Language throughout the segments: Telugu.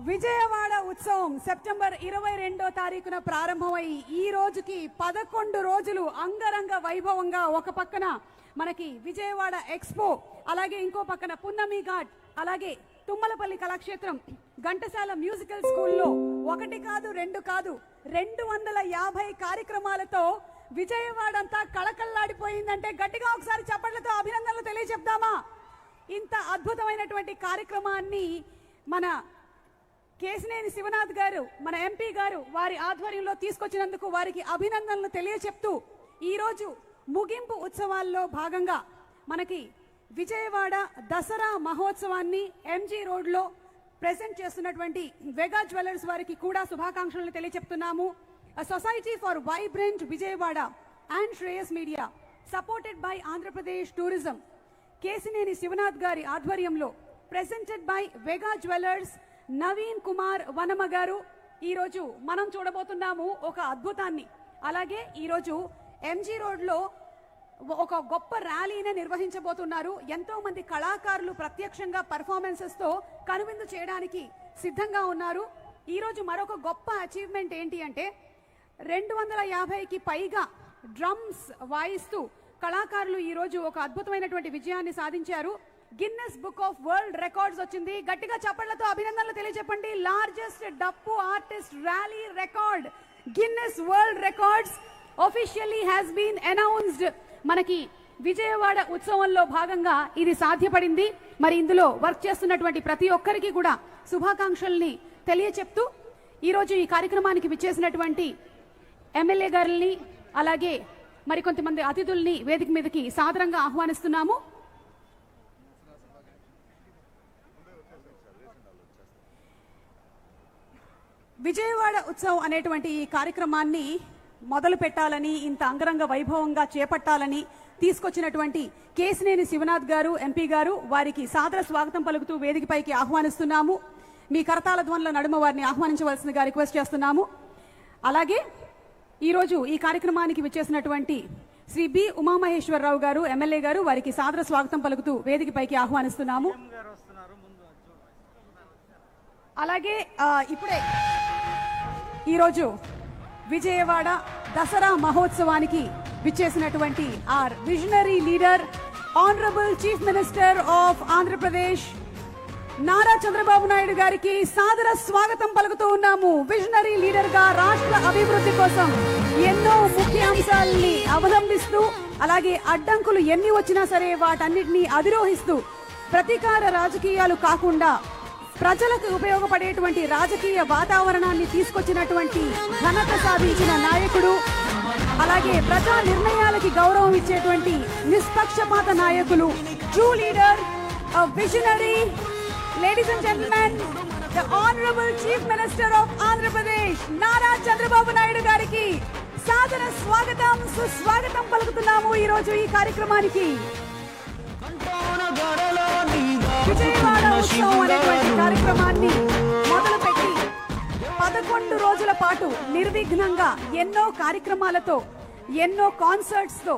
విజయవాడ ఉత్సవం సెప్టెంబర్ 22వ తారీఖున ప్రారంభమై ఈ రోజుకి 11 రోజులు అంగరంగ వైభవంగా ఒక పక్కన మనకి విజయవాడ ఎక్స్పో, అలాగే ఇంకో పక్కన పున్నమి ఘాట్, అలాగే తుమ్మలపల్లి కళాక్షేత్రం, ఘంటసాల మ్యూజికల్ స్కూల్లో ఒకటి కాదు రెండు కాదు 250 కార్యక్రమాలతో విజయవాడ అంతా కళకళలాడిపోయిందంటే గట్టిగా ఒకసారి చప్పట్లతో అభినందనలు తెలియజెప్దామా? ఇంత అద్భుతమైనటువంటి కార్యక్రమాన్ని మన కేశినేని శివనాథ్ గారు, మన ఎంపీ గారు వారి ఆధ్వర్యంలో తీసుకొచ్చినందుకు వారికి అభినందనలు తెలియచెప్తూ ఈరోజు ముగింపు ఉత్సవాల్లో భాగంగా మనకి విజయవాడ దసరా మహోత్సవాన్ని ఎంజీ రోడ్లో ప్రెజెంట్ చేస్తున్నటువంటి వెగా జ్యువెలర్స్ వారికి కూడా శుభాకాంక్షలను తెలియచెప్తున్నాము. Society for vibrant Vijayawada and Shreyas media supported by Andhra Pradesh tourism Kesineni Sivanath గారి ఆధ్వర్యంలో presented by Vega jewellers Naveen Kumar Vanama గారు ఈరోజు మనం చూడబోతున్నాము ఒక అద్భుతాన్ని. అలాగే ఈరోజు ఎంజీ రోడ్లో ఒక గొప్ప ర్యాలీని నిర్వహించబోతున్నారు. ఎంతో మంది కళాకారులు ప్రత్యక్షంగా పర్ఫార్మెన్సెస్ తో కనువిందు చేయడానికి సిద్ధంగా ఉన్నారు. ఈరోజు మరొక గొప్ప అచీవ్మెంట్ ఏంటి అంటే 250కి పైగా డ్రమ్స్ వాయిస్తూ కళాకారులు ఈరోజు ఒక అద్భుతమైనటువంటి విజయాన్ని సాధించారు. Guinness book of world records వచ్చింది. గట్టిగా చప్పట్లతో అభినందనలు తెలియజెప్పండి. Largest dappu artist rally record Guinness world records officially has been announced. మనకి విజయవాడ ఉత్సవంలో భాగంగా ఇది సాధ్యపడింది. మరి ఇందులో వర్క్ చేస్తున్నటువంటి ప్రతి ఒక్కరికి కూడా శుభాకాంక్షల్ని తెలియచెప్తూ ఈరోజు ఈ కార్యక్రమానికి విచ్చేసినటువంటి ఎమ్మెల్యే గారిని అలాగే మరికొంతమంది అతిథుల్ని వేదిక మీదకి సాదరంగా ఆహ్వానిస్తున్నాము. విజయవాడ ఉత్సవం అనేటువంటి ఈ కార్యక్రమాన్ని మొదలు పెట్టాలని, ఇంత అంగరంగ వైభవంగా చేపట్టాలని తీసుకొచ్చినటువంటి కేశినేని శివనాథ్ గారు, ఎంపీ గారు వారికి సాదర స్వాగతం పలుకుతూ వేదికపైకి ఆహ్వానిస్తున్నాము. మీ కరతాళ ధ్వనుల నడుమ వారిని ఆహ్వానించవలసిందిగా రిక్వెస్ట్ చేస్తున్నాము. అలాగే ఈరోజు ఈ కార్యక్రమానికి విచ్చేసినటువంటి శ్రీ బి ఉమామహేశ్వరరావు గారు, ఎమ్మెల్యే గారు వారికి సాదర స్వాగతం పలుకుతూ వేదికపైకి ఆహ్వానిస్తున్నాము. అలాగే ఇప్పుడే ఈరోజు విజయవాడ దసరా మహోత్సవానికి విచ్చేసినటువంటి our visionary leader honourable chief minister of Andhra Pradesh Nara Chandrababu Naidu గారికి సాదర స్వాగతం పలుకుతూ ఉన్నాము. విజనరీ లీడర్ గా రాష్ట్ర అభివృద్ధి కోసం ఎన్నో ముఖ్య అంశాలని అవలంబిస్తూ, అలాగే అడ్డంకులు ఎన్ని వచ్చినా సరే వాటన్నిటినీ అధిరోహిస్తూ ప్రతీకార రాజకీయాలు కాకుండా ప్రజలకు ఉపయోగపడేటువంటి రాజకీయ వాతావరణాన్ని తీసుకొచ్చినటువంటి ఘనత సాధించిన నాయకుడు, అలాగే ప్రజా నిర్ణయాలకి గౌరవం ఇచ్చేటువంటి నిష్పక్షపాత నాయకులు, true leader, visionary, ladies and gentlemen, the honourable chief minister of Andhra Pradesh Nara Chandrababu Naidu గారికి సాదర స్వాగతం, సుస్వాగతం పలుకుతున్నాము. ఈరోజు ఈ కార్యక్రమానికి విజయవాడ ఉత్సవం అనేటువంటి కార్యక్రమాన్ని మొదలుపెట్టి 11 రోజుల పాటు నిర్విఘ్నంగా ఎన్నో కార్యక్రమాలతో, ఎన్నో కాన్సర్ట్స్ తో,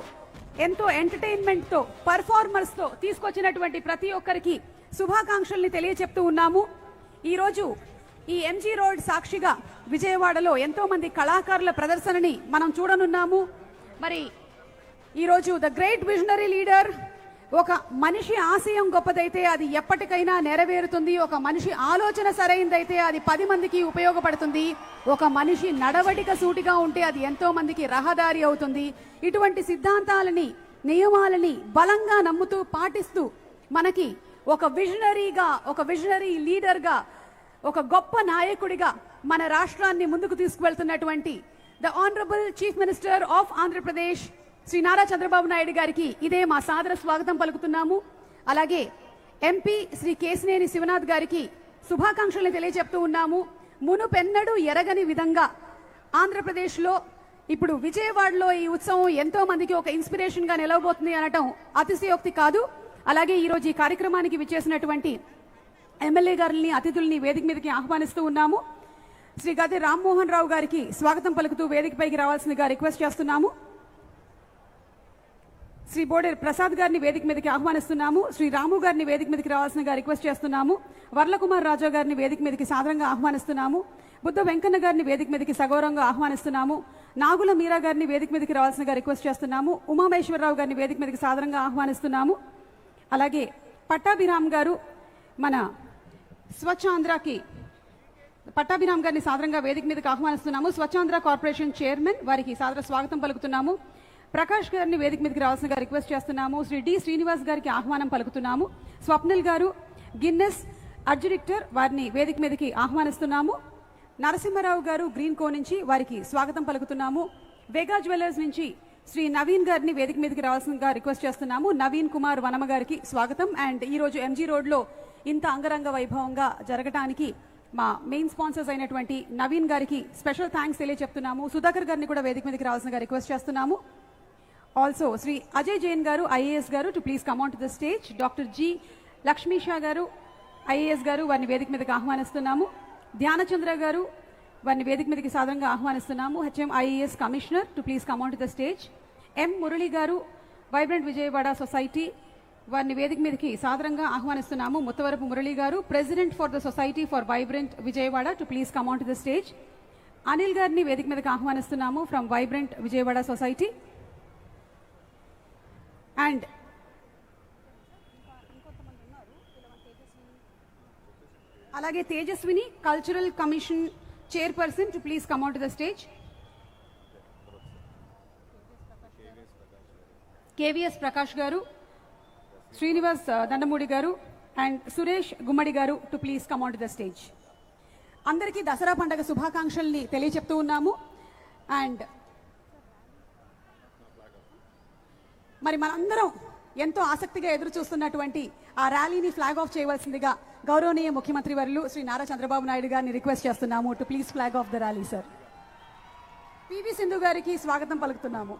ఎంతో ఎంటర్టైన్మెంట్ తో, పర్ఫార్మర్స్ తో తీసుకొచ్చినటువంటి ప్రతి ఒక్కరికి శుభాకాంక్షల్ని తెలియచెప్తూ ఉన్నాము. ఈరోజు ఈ ఎంజీ రోడ్ సాక్షిగా విజయవాడలో ఎంతో మంది కళాకారుల ప్రదర్శనని మనం చూడనున్నాము. మరి ఈరోజు ద గ్రేట్ విజనరీ లీడర్, ఒక మనిషి ఆశయం గొప్పదైతే అది ఎప్పటికైనా నెరవేరుతుంది. ఒక మనిషి ఆలోచన సరైనదైతే అది 10 మందికి ఉపయోగపడుతుంది. ఒక మనిషి నడవడిక సూటిగా ఉంటే అది ఎంతో మందికి రహదారి అవుతుంది. ఇటువంటి సిద్ధాంతాలని, నియమాలని బలంగా నమ్ముతూ పాటిస్తూ మనకి ఒక విజనరీగా, ఒక విజనరీ లీడర్గా, ఒక గొప్ప నాయకుడిగా మన రాష్ట్రాన్ని ముందుకు తీసుకువెళ్తున్నటువంటి the honourable chief minister of Andhra Pradesh Shri Nara Chandrababu Naidu గారికి ఇదే మా సాదర స్వాగతం పలుకుతున్నాము. అలాగే ఎంపీ శ్రీ కేశినేని శివనాథ్ గారికి శుభాకాంక్షలను తెలియజెప్తూ ఉన్నాము. మునుపెన్నడూ ఎరగని విధంగా ఆంధ్రప్రదేశ్లో ఇప్పుడు విజయవాడలో ఈ ఉత్సవం ఎంతో మందికి ఒక ఇన్స్పిరేషన్ గా నిలవబోతుంది అనటం అతిశయోక్తి కాదు. అలాగే ఈరోజు ఈ కార్యక్రమానికి విచ్చేసినటువంటి ఎమ్మెల్యే గారిని, అతిథుల్ని వేదిక మీదకి ఆహ్వానిస్తూ ఉన్నాము. శ్రీ గది రామ్మోహన్ రావు గారికి స్వాగతం పలుకుతూ వేదికపైకి రావాల్సిందిగా రిక్వెస్ట్ చేస్తున్నాము. శ్రీ బోడేరు ప్రసాద్ గారిని వేదిక మీదకి ఆహ్వానిస్తున్నాము. శ్రీ రాము గారిని వేదిక మీదకి రావాల్సిందిగా రిక్వెస్ట్ చేస్తున్నాము. వర్లకుమార్ రాజా గారిని వేదిక మీదకి సాదరంగా ఆహ్వానిస్తున్నాము. బుద్ధ వెంకన్న గారిని వేదిక మీదకి సగౌరవంగా ఆహ్వానిస్తున్నాము. నాగుల మీరా గారిని వేదిక మీదకి రావాల్సిందిగా రిక్వెస్ట్ చేస్తున్నాము. ఉమామేశ్వరరావు గారిని వేదిక మీదకి సాదరంగా ఆహ్వానిస్తున్నాము. అలాగే పట్టాభిరామ్ గారు మన స్వచ్ఛాంధ్రకి పట్టాభిరామ్ గారిని సాదరంగా వేదిక మీదకి ఆహ్వానిస్తున్నాము. స్వచ్ఛాంధ్ర కార్పొరేషన్ చైర్మన్ వారికి సాదర స్వాగతం పలుకుతున్నాము. ప్రకాష్ గారిని వేదిక మీదకి రావాల్సిందిగా రిక్వెస్ట్ చేస్తున్నాము. శ్రీ డి శ్రీనివాస్ గారికి ఆహ్వానం పలుకుతున్నాము. స్వప్నిల్ గారు గిన్నెస్ అడ్జుడిక్టర్ వారిని వేదిక మీదకి ఆహ్వానిస్తున్నాము. నరసింహారావు గారు గ్రీన్ కో నుంచి వారికి స్వాగతం పలుకుతున్నాము. వేగా జ్యువెలర్స్ నుంచి శ్రీ నవీన్ గారిని వేదిక మీదకి రావాల్సిందిగా రిక్వెస్ట్ చేస్తున్నాము. నవీన్ కుమార్ వనమ గారికి స్వాగతం. అండ్ ఈ రోజు ఎంజీ రోడ్లో ఇంత అంగరంగ వైభవంగా జరగటానికి మా మెయిన్ స్పాన్సర్స్ అయినటువంటి నవీన్ గారికి స్పెషల్ థ్యాంక్స్ తెలియజెప్తున్నాము. సుధాకర్ గారిని కూడా వేదిక మీదకి రావాల్సిందిగా రిక్వెస్ట్ చేస్తున్నాము. ఆల్సో శ్రీ అజయ్ జైన్ గారు ఐఏఎస్ గారు to please come on to the stage. Doctor G Lakshmisha గారు ఐఏఎస్ గారు వారిని వేదిక మీదకి ఆహ్వానిస్తున్నాము. ధ్యానచంద్ర గారు వారిని వేదిక మీదకి సాధారణంగా ఆహ్వానిస్తున్నాము. HM IAS commissioner to please come on to the stage. M Murali గారు వైబ్రెంట్ విజయవాడ సొసైటీ వారిని వేదిక మీదకి సాధారణంగా ఆహ్వానిస్తున్నాము. ముత్తవరపు మురళి గారు president for the society for vibrant Vijayawada to please come on to the stage. Anil గారిని వేదిక మీదకి ఆహ్వానిస్తున్నాము from vibrant Vijayawada society. And అలాగే Tejaswini cultural commission chairperson to please come on to the stage. KVS Prakash గారు, శ్రీనివాస్ దండమూడి గారు అండ్ సురేష్ గుమ్మడి గారు to please come on to the stage. అందరికీ దసరా పండుగ శుభాకాంక్షల్ని తెలియచెప్తూ ఉన్నాము. అండ్ మరి మనందరం ఎంతో ఆసక్తిగా ఎదురు చూస్తున్నటువంటి ఆ ర్యాలీని ఫ్లాగ్ ఆఫ్ చేయవలసిందిగా గౌరవనీయ ముఖ్యమంత్రి వర్యులు శ్రీ నారా చంద్రబాబు నాయుడు గారిని రిక్వెస్ట్ చేస్తున్నాము to please flag of the rally. Sir PV Sindhu గారికి స్వాగతం పలుకుతున్నాము.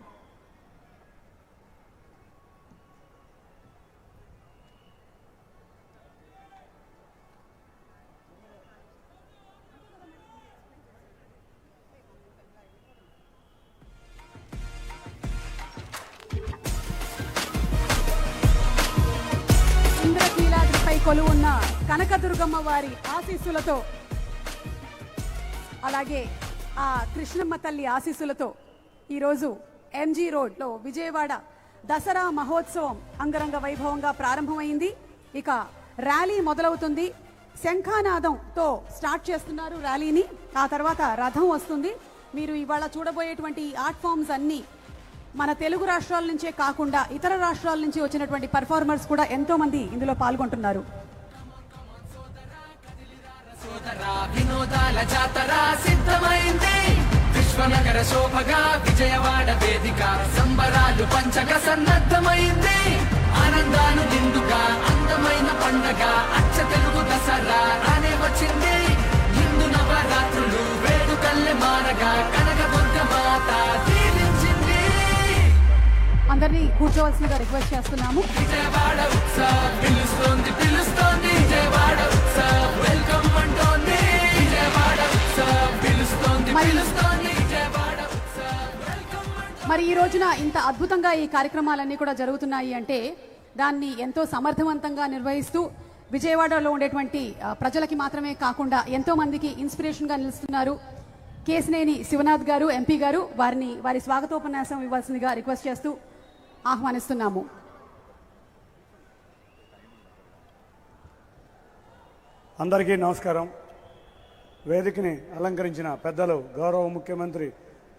కొలువున్న కనకదుర్గమ్మ వారి ఆశీస్సులతో అలాగే ఆ కృష్ణమ్మ తల్లి ఆశీస్సులతో ఈరోజు ఎంజీ రోడ్లో విజయవాడ దసరా మహోత్సవం అంగరంగ వైభవంగా ప్రారంభమైంది. ఇక ర్యాలీ మొదలవుతుంది. శంఖానాదంతో స్టార్ట్ చేస్తున్నారు ర్యాలీని. ఆ తర్వాత రథం వస్తుంది. మీరు ఇవాళ చూడబోయేటువంటి ఆర్ట్ ఫామ్స్ అన్నీ మన తెలుగు రాష్ట్రాల నుంచే కాకుండా ఇతర రాష్ట్రాల నుంచి వచ్చినటువంటి పర్ఫార్మర్స్ కూడా ఎంతో మంది ఇందులో పాల్గొంటున్నారు. వినోదాల జాతర సిద్ధమైంది. విశ్వనగర శోభగా విజయవాడ వేదిక సంబరాలు పంచక సన్నద్ధమైంది. ఆనందాలు నిండుగా అందమైన పండగ అచ్చ తెలుగు దసరా రానే వచ్చింది. హిందూ నవరాత్రులు వేడుకల్లె మారగా కనకదుర్గ మాత దీవించింది. అందరినీ కూర్చోవలసిందిగా రిక్వెస్ట్ చేస్తున్నాము. విజయవాడ ఉత్సవ్ పిలుస్తోంది పిలుస్తోంది విజయవాడ ఉత్సవ్ వెల్కమ్ అంటోంది. విజయవాడ ఉత్సవ్ పిలుస్తోంది పిలుస్తోంది విజయవాడ ఉత్సవ్ వెల్కమ్. మరి ఈ రోజున ఇంత అద్భుతంగా ఈ కార్యక్రమాలన్నీ కూడా జరుగుతున్నాయి అంటే దాన్ని ఎంతో సమర్థవంతంగా నిర్వహిస్తూ విజయవాడలో ఉండేటువంటి ప్రజలకి మాత్రమే కాకుండా ఎంతో మందికి ఇన్స్పిరేషన్ గా నిలుస్తున్నారు కేసినేని శివనాథ్ గారు ఎంపీ గారు. వారి స్వాగతోపన్యాసం ఇవ్వాల్సిందిగా రిక్వెస్ట్ చేస్తూ ఆహ్వానిస్తున్నాము. అందరికీ నమస్కారం. వేదికని అలంకరించిన పెద్దలు గౌరవ ముఖ్యమంత్రి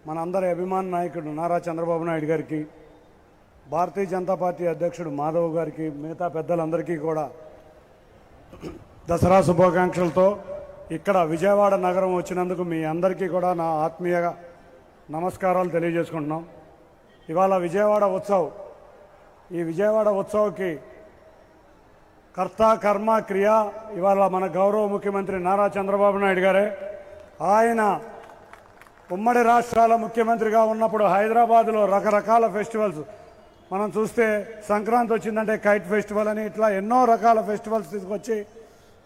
మన అందరి అభిమాన నాయకుడు నారా చంద్రబాబు నాయుడు గారికి, భారతీయ జనతా పార్టీ అధ్యక్షుడు మాధవ్ గారికి, మిగతా పెద్దలందరికీ కూడా దసరా శుభాకాంక్షలతో ఇక్కడ విజయవాడ నగరం వచ్చినందుకు మీ అందరికీ కూడా నా ఆత్మీయ నమస్కారాలు తెలియజేసుకుంటున్నాం. ఇవాళ విజయవాడ ఉత్సవ్, ఈ విజయవాడ ఉత్సవ్కి కర్త కర్మ క్రియ ఇవాళ మన గౌరవ ముఖ్యమంత్రి నారా చంద్రబాబు నాయుడు గారే. ఆయన ఉమ్మడి రాష్ట్రాల ముఖ్యమంత్రిగా ఉన్నప్పుడు హైదరాబాద్లో రకరకాల ఫెస్టివల్స్ మనం చూస్తే సంక్రాంతి వచ్చిందంటే కైట్ ఫెస్టివల్ అని ఇట్లా ఎన్నో రకాల ఫెస్టివల్స్ తీసుకొచ్చి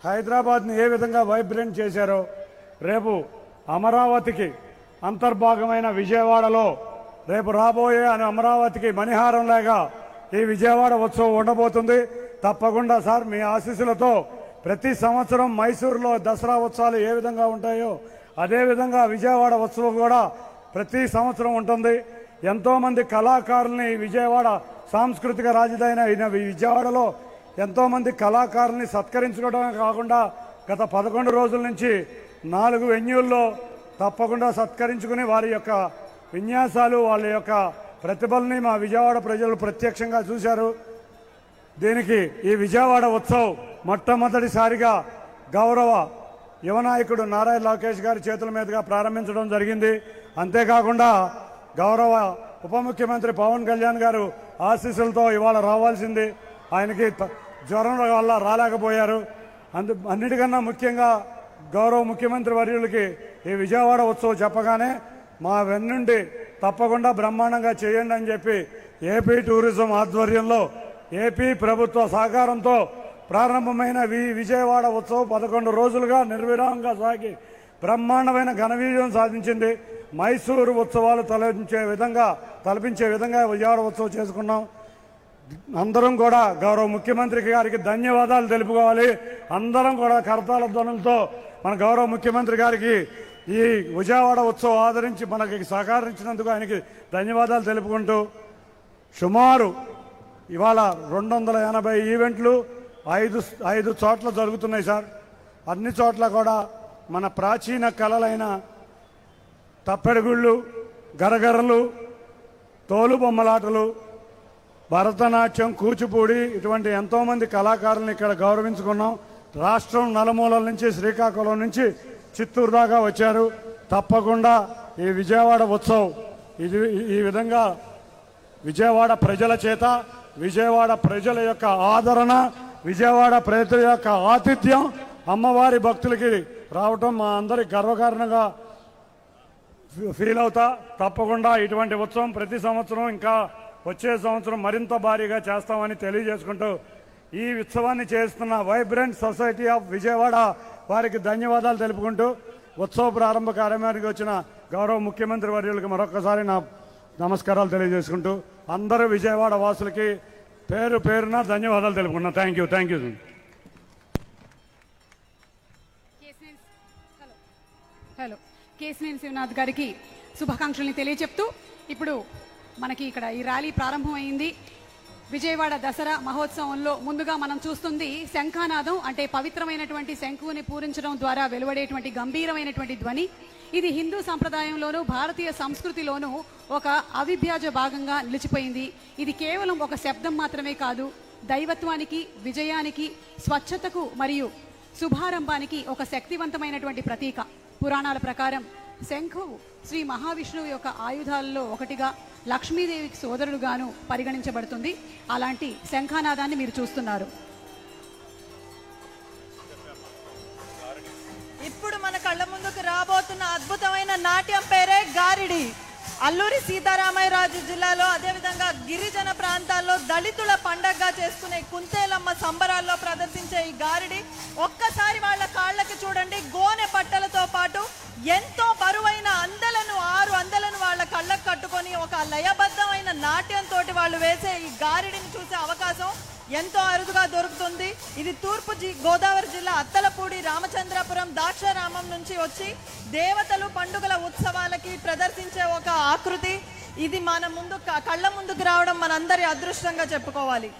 హైదరాబాద్ని ఏ విధంగా వైబ్రెంట్ చేశారో రేపు అమరావతికి అంతర్భాగమైన విజయవాడలో రేపు రాబోయే అమరావతికి మణిహారం లాగా ఈ విజయవాడ ఉత్సవం ఉండబోతుంది. తప్పకుండా సార్ మీ ఆశీస్సులతో ప్రతి సంవత్సరం మైసూరులో దసరా ఉత్సవాలు ఏ విధంగా ఉంటాయో అదేవిధంగా విజయవాడ ఉత్సవం కూడా ప్రతి సంవత్సరం ఉంటుంది. ఎంతోమంది కళాకారుల్ని విజయవాడ సాంస్కృతిక రాజధాని అయిన విజయవాడలో ఎంతోమంది కళాకారుల్ని సత్కరించుకోవడమే కాకుండా గత 11 రోజుల నుంచి 4 వెన్యూల్లో తప్పకుండా సత్కరించుకుని వారి యొక్క విన్యాసాలు వాళ్ళ యొక్క ప్రతిభల్ని మా విజయవాడ ప్రజలు ప్రత్యక్షంగా చూశారు. దీనికి ఈ విజయవాడ ఉత్సవ్ మొట్టమొదటిసారిగా గౌరవ యువనాయకుడు నారాయణ లోకేష్ గారి చేతుల మీదుగా ప్రారంభించడం జరిగింది. అంతేకాకుండా గౌరవ ఉప ముఖ్యమంత్రి పవన్ కళ్యాణ్ గారు ఆశీస్సులతో ఇవాళ రావాల్సింది, ఆయనకి జ్వరం వల్ల రాలేకపోయారు. అన్నిటికన్నా ముఖ్యంగా గౌరవ ముఖ్యమంత్రి వర్యులకి ఈ విజయవాడ ఉత్సవం చెప్పగానే మా వెన్నుండి తప్పకుండా బ్రహ్మాండంగా చేయండి అని చెప్పి ఏపీ టూరిజం ఆధ్వర్యంలో ఏపీ ప్రభుత్వ సహకారంతో ప్రారంభమైన విజయవాడ ఉత్సవం 11 రోజులుగా నిర్విరామంగా సాగి బ్రహ్మాండమైన ఘన విజయం సాధించింది. మైసూరు ఉత్సవాలు తలపించే విధంగా విజయవాడ ఉత్సవం చేసుకున్నాం. అందరం కూడా గౌరవ ముఖ్యమంత్రి గారికి ధన్యవాదాలు తెలుపుకోవాలి. అందరం కూడా కరతాళ ధ్వనులతో మన గౌరవ ముఖ్యమంత్రి గారికి ఈ విజయవాడ ఉత్సవం ఆదరించి మనకి సహకరించినందుకు ఆయనకి ధన్యవాదాలు తెలుపుకుంటూ సుమారు ఇవాళ 280 ఈవెంట్లు 5 చోట్ల జరుగుతున్నాయి సార్. అన్ని చోట్ల కూడా మన ప్రాచీన కళలైన తప్పెడుగుళ్ళు, గరగరలు, తోలుబొమ్మలాటలు, భరతనాట్యం, కూచిపూడి ఇటువంటి ఎంతోమంది కళాకారులను ఇక్కడ గౌరవించుకున్నాం. రాష్ట్రం నలుమూలల నుంచి శ్రీకాకుళం నుంచి చిత్తూరు దాకా వచ్చారు. తప్పకుండా ఈ విజయవాడ ఉత్సవ్ ఈ విధంగా విజయవాడ ప్రజల చేత, విజయవాడ ప్రజల యొక్క ఆదరణ, విజయవాడ ప్రజల యొక్క ఆతిథ్యం, అమ్మవారి భక్తులకి రావటం మా అందరి గర్వకారణంగా ఫీల్ అవుతా. తప్పకుండా ఇటువంటి ఉత్సవం ప్రతి సంవత్సరం ఇంకా వచ్చే సంవత్సరం మరింత భారీగా చేస్తామని తెలియజేసుకుంటూ ఈ ఉత్సవాన్ని చేస్తున్న వైబ్రెంట్ సొసైటీ ఆఫ్ విజయవాడ వారికి ధన్యవాదాలు తెలుపుకుంటూ ఉత్సవ ప్రారంభ కార్యక్రమానికి వచ్చిన గౌరవ ముఖ్యమంత్రి వర్యులకు మరొకసారి నా నమస్కారాలు తెలియజేసుకుంటూ అందరూ విజయవాడ వాసులకి పేరు పేరున ధన్యవాదాలు తెలుపుకున్నా. Thank you. Hello, Kesineni Sivanath గారికి శుభాకాంక్షల్ని తెలియచెప్తూ ఇప్పుడు మనకి ఇక్కడ ఈ ర్యాలీ ప్రారంభమైంది. విజయవాడ దసరా మహోత్సవంలో ముందుగా మనం చూస్తుంది శంఖానాదం, అంటే పవిత్రమైనటువంటి శంఖుని పూరించడం ద్వారా వెలువడేటువంటి గంభీరమైనటువంటి ధ్వని. ఇది హిందూ సంప్రదాయంలోనూ భారతీయ సంస్కృతిలోనూ ఒక అవిభాజ్య భాగంగా నిలిచిపోయింది. ఇది కేవలం ఒక శబ్దం మాత్రమే కాదు, దైవత్వానికి, విజయానికి, స్వచ్ఛతకు మరియు శుభారంభానికి ఒక శక్తివంతమైనటువంటి ప్రతీక. పురాణాల ప్రకారం శంఖు శ్రీ మహావిష్ణువు యొక్క ఆయుధాలలో ఒకటిగా, లక్ష్మీదేవికి సోదరుడుగాను పరిగణించబడుతుంది. అలాంటి శంఖానాదాన్ని మీరు చూస్తున్నారు. ఇప్పుడు మన కళ్ళ ముందుకు రాబోతున్న అద్భుతమైన నాట్యం పేరే గారిడి. అల్లూరి సీతారామరాజు జిల్లాలో, అదేవిధంగా గిరిజన ప్రాంతాల్లో దళితుల పండగగా చేసుకునే కుంతేలమ్మ సంబరాల్లో ప్రదర్శించే ఈ గారిడి ఒక్కసారి వాళ్ళ కాళ్ళకి చూడండి. గోనె పట్టలతో పాటు ఎంతో బరువైన అందలను, 6 అందలను వాళ్ళ కళ్ళకు కట్టుకొని ఒక లయబద్ధమైన నాట్యంతో వాళ్ళు వేసే ఈ గారిడిని చూసే అవకాశం ఎంతో అరుదుగా దొరుకుతుంది. ఇది తూర్పు గోదావరి జిల్లా అత్తలపూడి, రామచంద్రపురం, దాక్షారామం నుంచి వచ్చి దేవతలు పండుగల ఉత్సవాలకి ప్రదర్శించే ఒక ఆకృతి. ఇది మన ముందు కళ్ళ ముందుకు రావడం మనందరి అదృష్టంగా చెప్పుకోవాలి.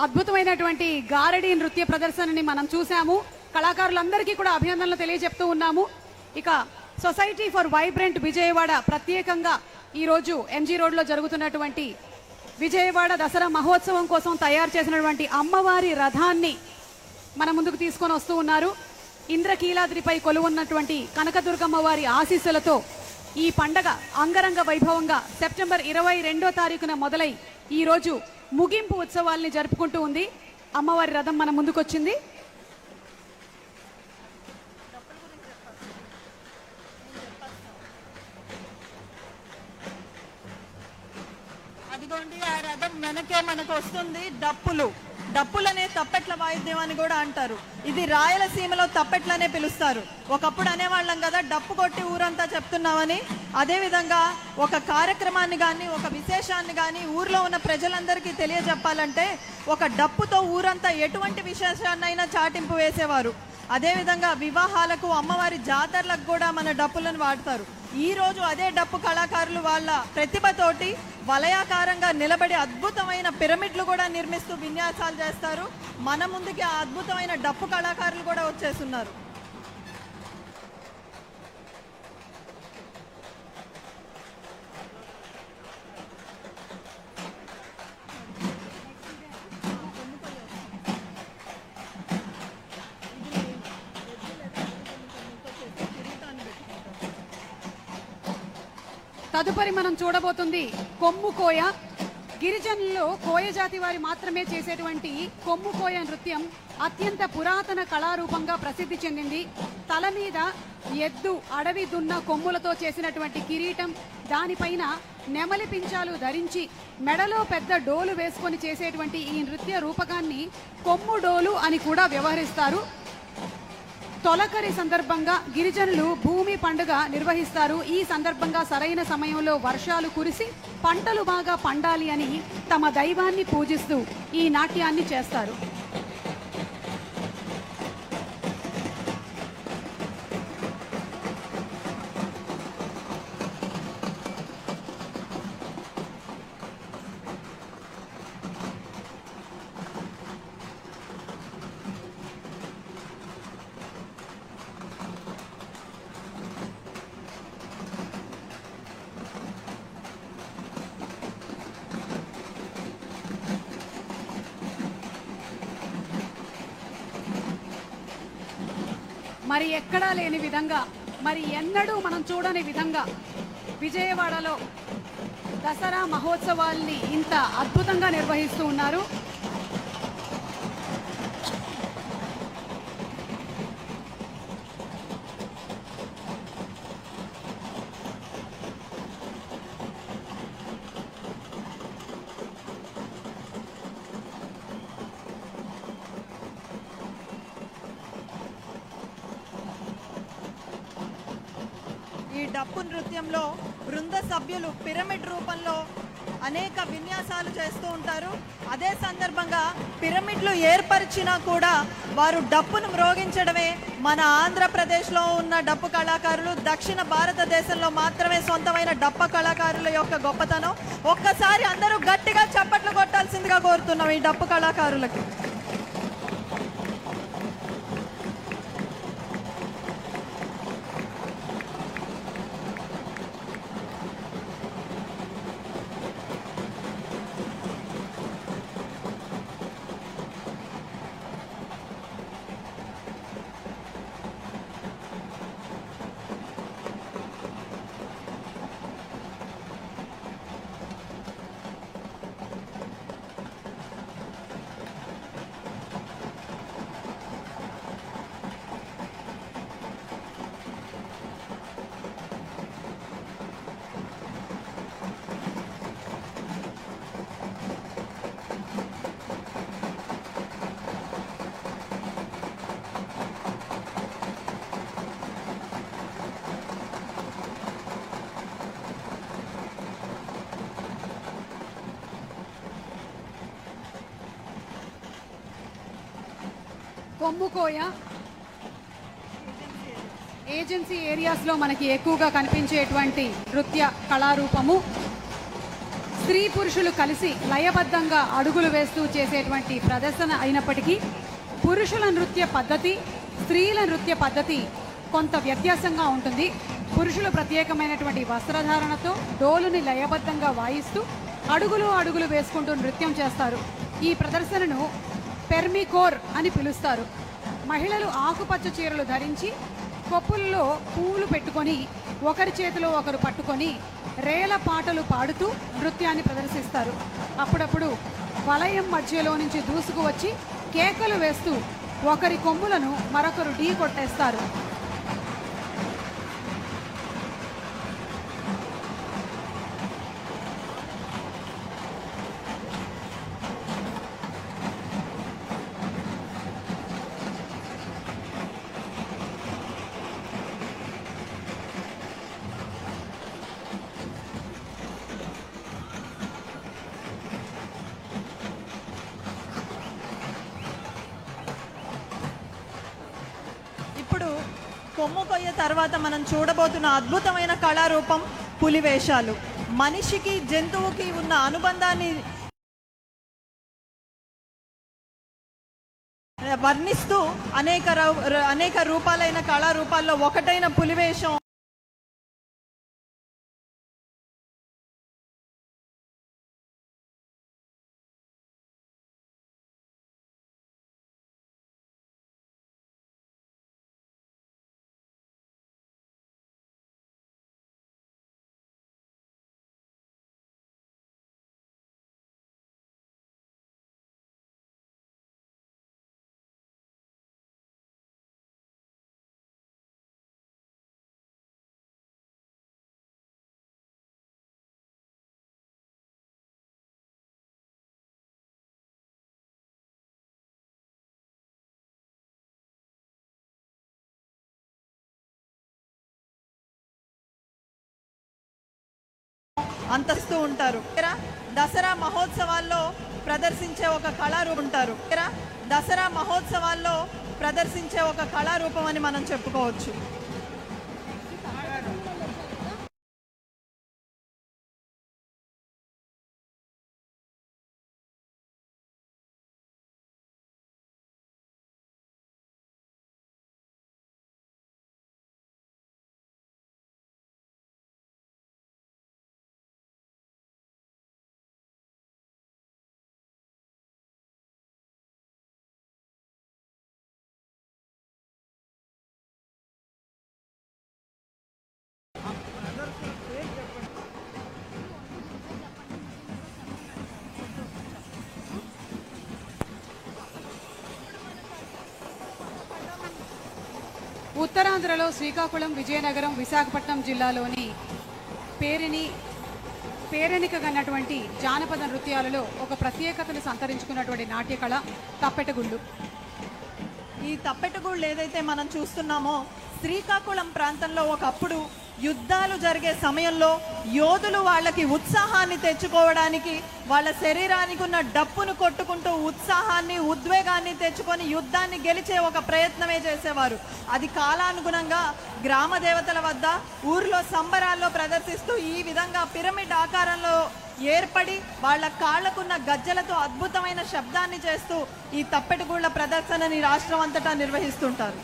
అద్భుతమైనటువంటి గారడి నృత్య ప్రదర్శనని మనం చూసాము. కళాకారులందరికీ కూడా అభినందనలు తెలియజెప్తూ ఉన్నాము. ఇక సొసైటీ ఫర్ వైబ్రెంట్ విజయవాడ ప్రత్యేకంగా ఈరోజు ఎంజీ రోడ్లో జరుగుతున్నటువంటి విజయవాడ దసరా మహోత్సవం కోసం తయారు చేసినటువంటి అమ్మవారి రథాన్ని మన ముందుకు తీసుకొని వస్తూ ఉన్నారు. ఇంద్రకీలాద్రిపై కొలువున్నటువంటి కనకదుర్గమ్మ వారి ఆశీస్సులతో ఈ పండగ అంగరంగ వైభవంగా సెప్టెంబర్ 22వ తారీఖున మొదలై ఈరోజు ముగింపు ఉత్సవాల్ని జరుపుకుంటూ ఉంది. అమ్మవారి రథం మన ముందుకొచ్చింది. అదిగోండి ఆ రథం వెనకే మనకు వస్తుంది. డప్పులనే తప్పెట్ల వాయిద్యం అని కూడా అంటారు. ఇది రాయలసీమలో తప్పెట్లనే పిలుస్తారు. ఒకప్పుడు అనేవాళ్ళం కదా డప్పు కొట్టి ఊరంతా చెప్తున్నామని. అదేవిధంగా ఒక కార్యక్రమాన్ని కానీ ఒక విశేషాన్ని కానీ ఊర్లో ఉన్న ప్రజలందరికీ తెలియజెప్పాలంటే ఒక డప్పుతో ఊరంతా ఎటువంటి విశేషాన్నైనా చాటింపు వేసేవారు. అదేవిధంగా వివాహాలకు అమ్మవారి జాతరలకు కూడా మన డప్పులను వాడతారు. ఈ రోజు అదే డప్పు కళాకారులు వాళ్ళ ప్రతిభతోటి వలయాకారంగా నిలబడి అద్భుతమైన పిరమిడ్లు కూడా నిర్మిస్తూ విన్యాసాలు చేస్తారు. మన ముందుకి ఆ అద్భుతమైన డప్పు కళాకారులు కూడా వచ్చేస్తున్నారు. తదుపరి మనం చూడబోతుంది కొమ్ము కోయ. గిరిజనుల్లో కోయ జాతి వారి మాత్రమే చేసేటువంటి కొమ్ము కోయ నృత్యం అత్యంత పురాతన కళారూపంగా ప్రసిద్ధి చెందింది. తల మీద ఎద్దు అడవి దున్న కొమ్ములతో చేసినటువంటి కిరీటం, దానిపైన నెమలి పించాలు ధరించి మెడలో పెద్ద డోలు వేసుకొని చేసేటువంటి ఈ నృత్య రూపకాన్ని కొమ్ము డోలు అని కూడా వ్యవహరిస్తారు. తొలకరి సందర్భంగా గిరిజనులు భూమి పండుగ నిర్వహిస్తారు. ఈ సందర్భంగా సరైన సమయంలో వర్షాలు కురిసి పంటలు బాగా పండాలి అని తమ దైవాన్ని పూజిస్తూ ఈ నాట్యాన్ని చేస్తారు. మరి ఎక్కడా లేని విధంగా, మరి ఎన్నడూ మనం చూడని విధంగా విజయవాడలో దసరా మహోత్సవాల్ని ఇంత అద్భుతంగా నిర్వహిస్తూ ఉన్నారు. ఈ డప్పు నృత్యంలో బృంద సభ్యులు పిరమిడ్ రూపంలో అనేక విన్యాసాలు చేస్తూ ఉంటారు. అదే సందర్భంగా పిరమిడ్లు ఏర్పరిచినా కూడా వారు డప్పును మ్రోగించడమే మన ఆంధ్రప్రదేశ్లో ఉన్న డప్పు కళాకారులు, దక్షిణ భారతదేశంలో మాత్రమే సొంతమైన డప్పు కళాకారుల యొక్క గొప్పతనం. ఒక్కసారి అందరూ గట్టిగా చప్పట్లు కొట్టాల్సిందిగా కోరుతున్నాం ఈ డప్పు కళాకారులకి. కొమ్ముకోయ ఏజెన్సీ ఏరియాస్లో మనకి ఎక్కువగా కనిపించేటువంటి నృత్య కళారూపము. స్త్రీ పురుషులు కలిసి లయబద్ధంగా అడుగులు వేస్తూ చేసేటువంటి ప్రదర్శన అయినప్పటికీ పురుషుల నృత్య పద్ధతి, స్త్రీల నృత్య పద్ధతి కొంత వ్యత్యాసంగా ఉంటుంది. పురుషులు ప్రత్యేకమైనటువంటి వస్త్రధారణతో డోలుని లయబద్ధంగా వాయిస్తూ అడుగులు అడుగులు వేసుకుంటూ నృత్యం చేస్తారు. ఈ ప్రదర్శనను పెర్మికోర్ అని పిలుస్తారు. మహిళలు ఆకుపచ్చ చీరలు ధరించి కొప్పుల్లో పువ్వులు పెట్టుకొని ఒకరి చేతిలో ఒకరు పట్టుకొని రేల పాటలు పాడుతూ నృత్యాన్ని ప్రదర్శిస్తారు. అప్పుడప్పుడు వలయం మధ్యలో నుంచి దూసుకు వచ్చి కేకలు వేస్తూ ఒకరి కొమ్ములను మరొకరు ఢీ కొట్టేస్తారు. ఇప్పుడు కొమ్ము కొయ్య తర్వాత మనం చూడబోతున్న అద్భుతమైన కళారూపం పులివేషాలు. మనిషికి జంతువుకి ఉన్న అనుబంధాన్ని వర్ణిస్తూ అనేక రూపాలైన కళారూపాల్లో ఒకటైన పులివేషం అంతస్తూ ఉంటారు. దసరా మహోత్సవాల్లో ప్రదర్శించే ఒక కళారూపం ఉంటారు. దసరా మహోత్సవాల్లో ప్రదర్శించే ఒక కళారూపం అని మనం చెప్పుకోవచ్చు. ఉత్తరాంధ్రలో శ్రీకాకుళం, విజయనగరం, విశాఖపట్నం జిల్లాలోని పేరెనికగన్నటువంటి జానపద నృత్యాలలో ఒక ప్రత్యేకతను సంతరించుకున్నటువంటి నాట్య కళ తప్పెటగుళ్ళు. ఈ తప్పెటగుళ్ళు ఏదైతే మనం చూస్తున్నామో, శ్రీకాకుళం ప్రాంతంలో ఒకప్పుడు యుద్ధాలు జరిగే సమయంలో యోధులు వాళ్ళకి ఉత్సాహాన్ని తెచ్చుకోవడానికి వాళ్ళ శరీరానికి ఉన్న డప్పును కొట్టుకుంటూ ఉత్సాహాన్ని, ఉద్వేగాన్ని తెచ్చుకొని యుద్ధాన్ని గెలిచే ఒక ప్రయత్నమే చేసేవారు. అది కాలానుగుణంగా గ్రామ దేవతల వద్ద ఊర్లో సంబరాల్లో ప్రదర్శిస్తూ ఈ విధంగా పిరమిడ్ ఆకారంలో ఏర్పడి వాళ్ళ కాళ్లకున్న గజ్జలతో అద్భుతమైన శబ్దాన్ని చేస్తూ ఈ తప్పెటగుళ్ళ ప్రదర్శనని రాష్ట్రం అంతటా నిర్వహిస్తుంటారు.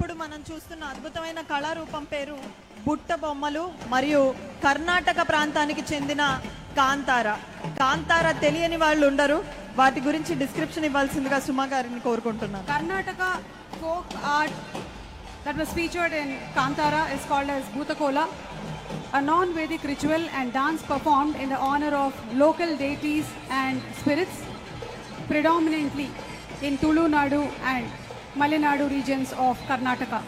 ఇప్పుడు మనం చూస్తున్న అద్భుతమైన కళారూపం పేరు బుట్ట బొమ్మలు మరియు కర్ణాటక ప్రాంతానికి చెందిన కాంతార. కాంతార తెలియని వాళ్ళు ఉండరు. వాటి గురించి డిస్క్రిప్షన్ ఇవ్వాల్సిందిగా సుమా గారిని కోరుకుంటున్నాను. Karnataka folk art that was featured in Kantara is called as Bhutakola, a non-Vedic ritual and dance performed in the honor of local deities and spirits, predominantly in Tulunadu and Malenadu regions of Karnataka.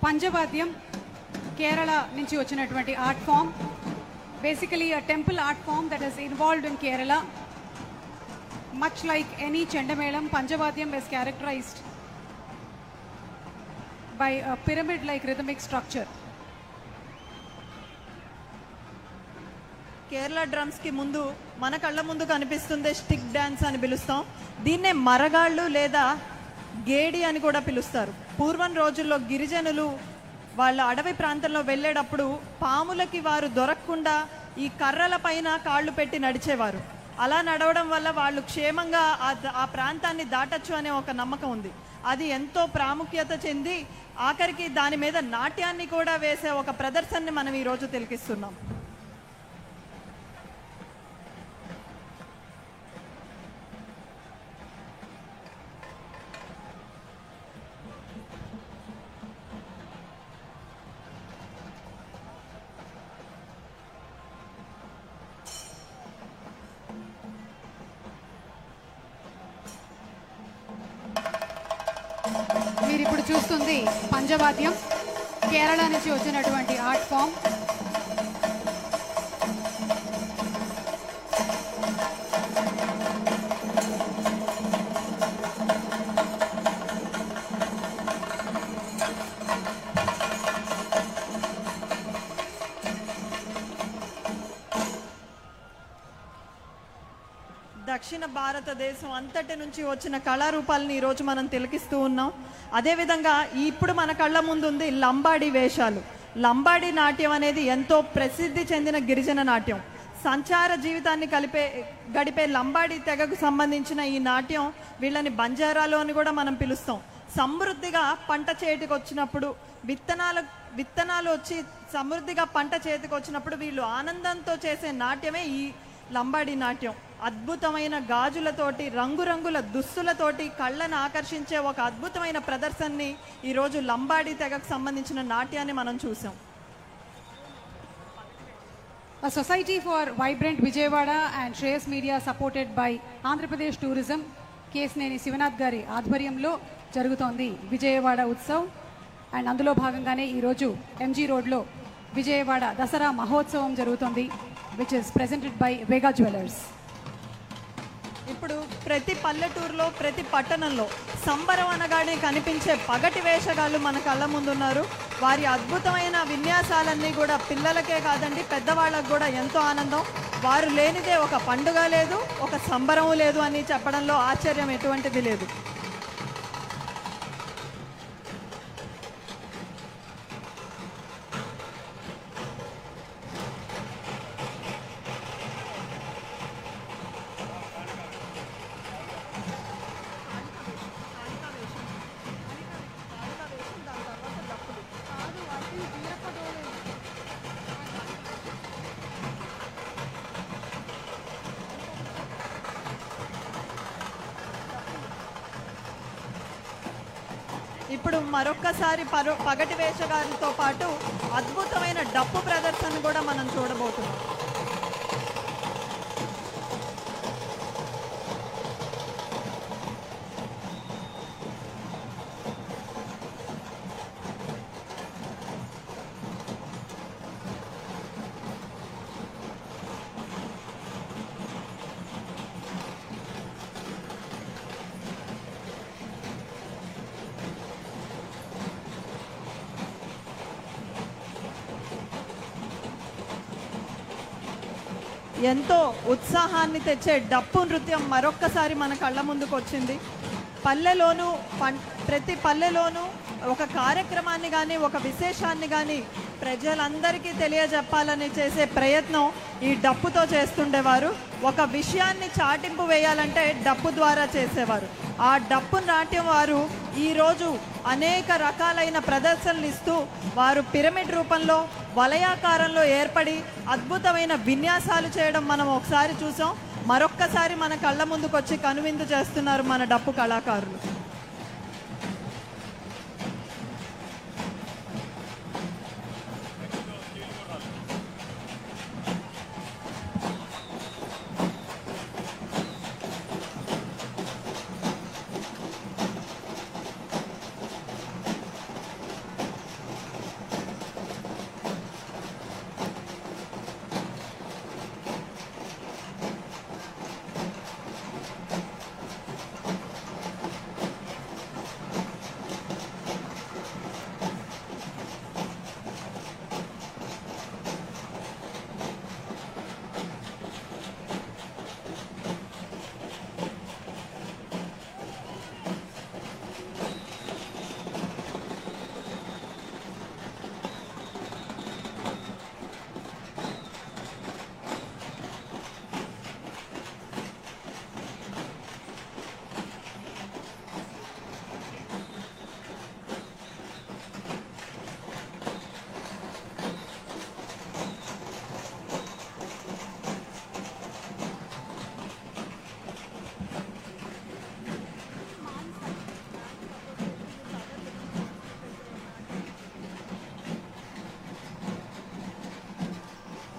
పంచవాద్యం Kerala నుంచి వచ్చినటువంటి art form, basically a temple art form that is involved in Kerala. Much like any Chendamelam, Panchavadyam is characterized by a pyramid-like rhythmic structure. Kerala drums కి ముందు మన కళ్ళ ముందు కనిపిస్తుంది స్టిక్ డాన్స్ అని పిలుస్తాం. దీన్నే మరగాళ్ళు లేదా గేడి అని కూడా పిలుస్తారు. పూర్వం రోజుల్లో గిరిజనులు వాళ్ళ అడవి ప్రాంతంలో వెళ్ళేటప్పుడు పాములకి వారు దొరకకుండా ఈ కర్రల పైన కాళ్ళు పెట్టి నడిచేవారు. అలా నడవడం వల్ల వాళ్ళు క్షేమంగా ఆ ప్రాంతాన్ని దాటచ్చు అనే ఒక నమ్మకం ఉంది. అది ఎంతో ప్రాముఖ్యత చెంది ఆఖరికి దాని మీద నాట్యాన్ని కూడా వేసే ఒక ప్రదర్శనని మనం ఈరోజు తిలకిస్తున్నాం. మీరు ఇప్పుడు చూస్తుంది పంచవాద్యం, కేరళ నుంచి వచ్చినటువంటి ఆర్ట్ ఫామ్. దక్షిణ భారతదేశం అంతటి నుంచి వచ్చిన కళారూపాలని ఈరోజు మనం తిలకిస్తూ ఉన్నాం. అదేవిధంగా ఇప్పుడు మన కళ్ళ ముందు ఉంది లంబాడీ వేషాలు. లంబాడీ నాట్యం అనేది ఎంతో ప్రసిద్ధి చెందిన గిరిజన నాట్యం. సంచార జీవితాన్ని గడిపే లంబాడీ తెగకు సంబంధించిన ఈ నాట్యం వీళ్ళని బంజారాలు అని కూడా మనం పిలుస్తాం. సమృద్ధిగా పంట చేతికి వచ్చినప్పుడు విత్తనాలు వచ్చి సమృద్ధిగా పంట చేతికి వచ్చినప్పుడు వీళ్ళు ఆనందంతో చేసే నాట్యమే ఈ లంబాడీ నాట్యం. అద్భుతమైన గాజులతోటి రంగురంగుల దుస్తులతోటి కళ్ళను ఆకర్షించే ఒక అద్భుతమైన ప్రదర్శనని ఈరోజు లంబాడీ తెగకు సంబంధించిన నాట్యాన్ని మనం చూసాం. A Society for Vibrant Vijayawada and Shreyas Media supported by Andhra Pradesh Tourism, Kesineni Sivanath గారి ఆధ్వర్యంలో జరుగుతోంది విజయవాడ ఉత్సవ్. అండ్ అందులో భాగంగానే ఈరోజు ఎంజీ రోడ్లో విజయవాడ దసరా మహోత్సవం జరుగుతోంది, which is presented by Vega jewellers. ఇప్పుడు ప్రతి పల్లెటూరులో ప్రతి పట్టణంలో సంబరం అనగానే కనిపించే పగటి వేషగాళ్ళు మన కళ్ళ ముందున్నారు. వారి అద్భుతమైన విన్యాసాలన్నీ కూడా పిల్లలకే కాదండి పెద్దవాళ్ళకు కూడా ఎంతో ఆనందం. వారు లేనిదే ఒక పండుగ లేదు, ఒక సంబరం లేదు అని చెప్పడంలో ఆశ్చర్యం ఎటువంటిది లేదు. ఇప్పుడు మరొక్కసారి పగటి వేషగారితో పాటు అద్భుతమైన డప్పు ప్రదర్శన కూడా మనం చూడబోతున్నాం. ఎంతో ఉత్సాహాన్ని తెచ్చే డప్పు నృత్యం మరొక్కసారి మన కళ్ళ ముందుకు వచ్చింది. పల్లెలోనూ ప్రతి పల్లెలోనూ ఒక కార్యక్రమాన్ని కానీ ఒక విశేషాన్ని కానీ ప్రజలందరికీ తెలియజెప్పాలని చేసే ప్రయత్నం ఈ డప్పుతో చేస్తుండేవారు. ఒక విషయాన్ని చాటింపు వేయాలంటే డప్పు ద్వారా చేసేవారు. ఆ డప్పు నాట్యం వారు ఈరోజు అనేక రకాలైన ప్రదర్శనలు ఇస్తూ వారు పిరమిడ్ రూపంలో వలయాకారంలో ఏర్పడి అద్భుతమైన విన్యాసాలు చేయడం మనం ఒకసారి చూసాం. మరొక్కసారి మన కళ్ళ ముందుకు వచ్చి కనువిందు చేస్తున్నారు మన డప్పు కళాకారులు.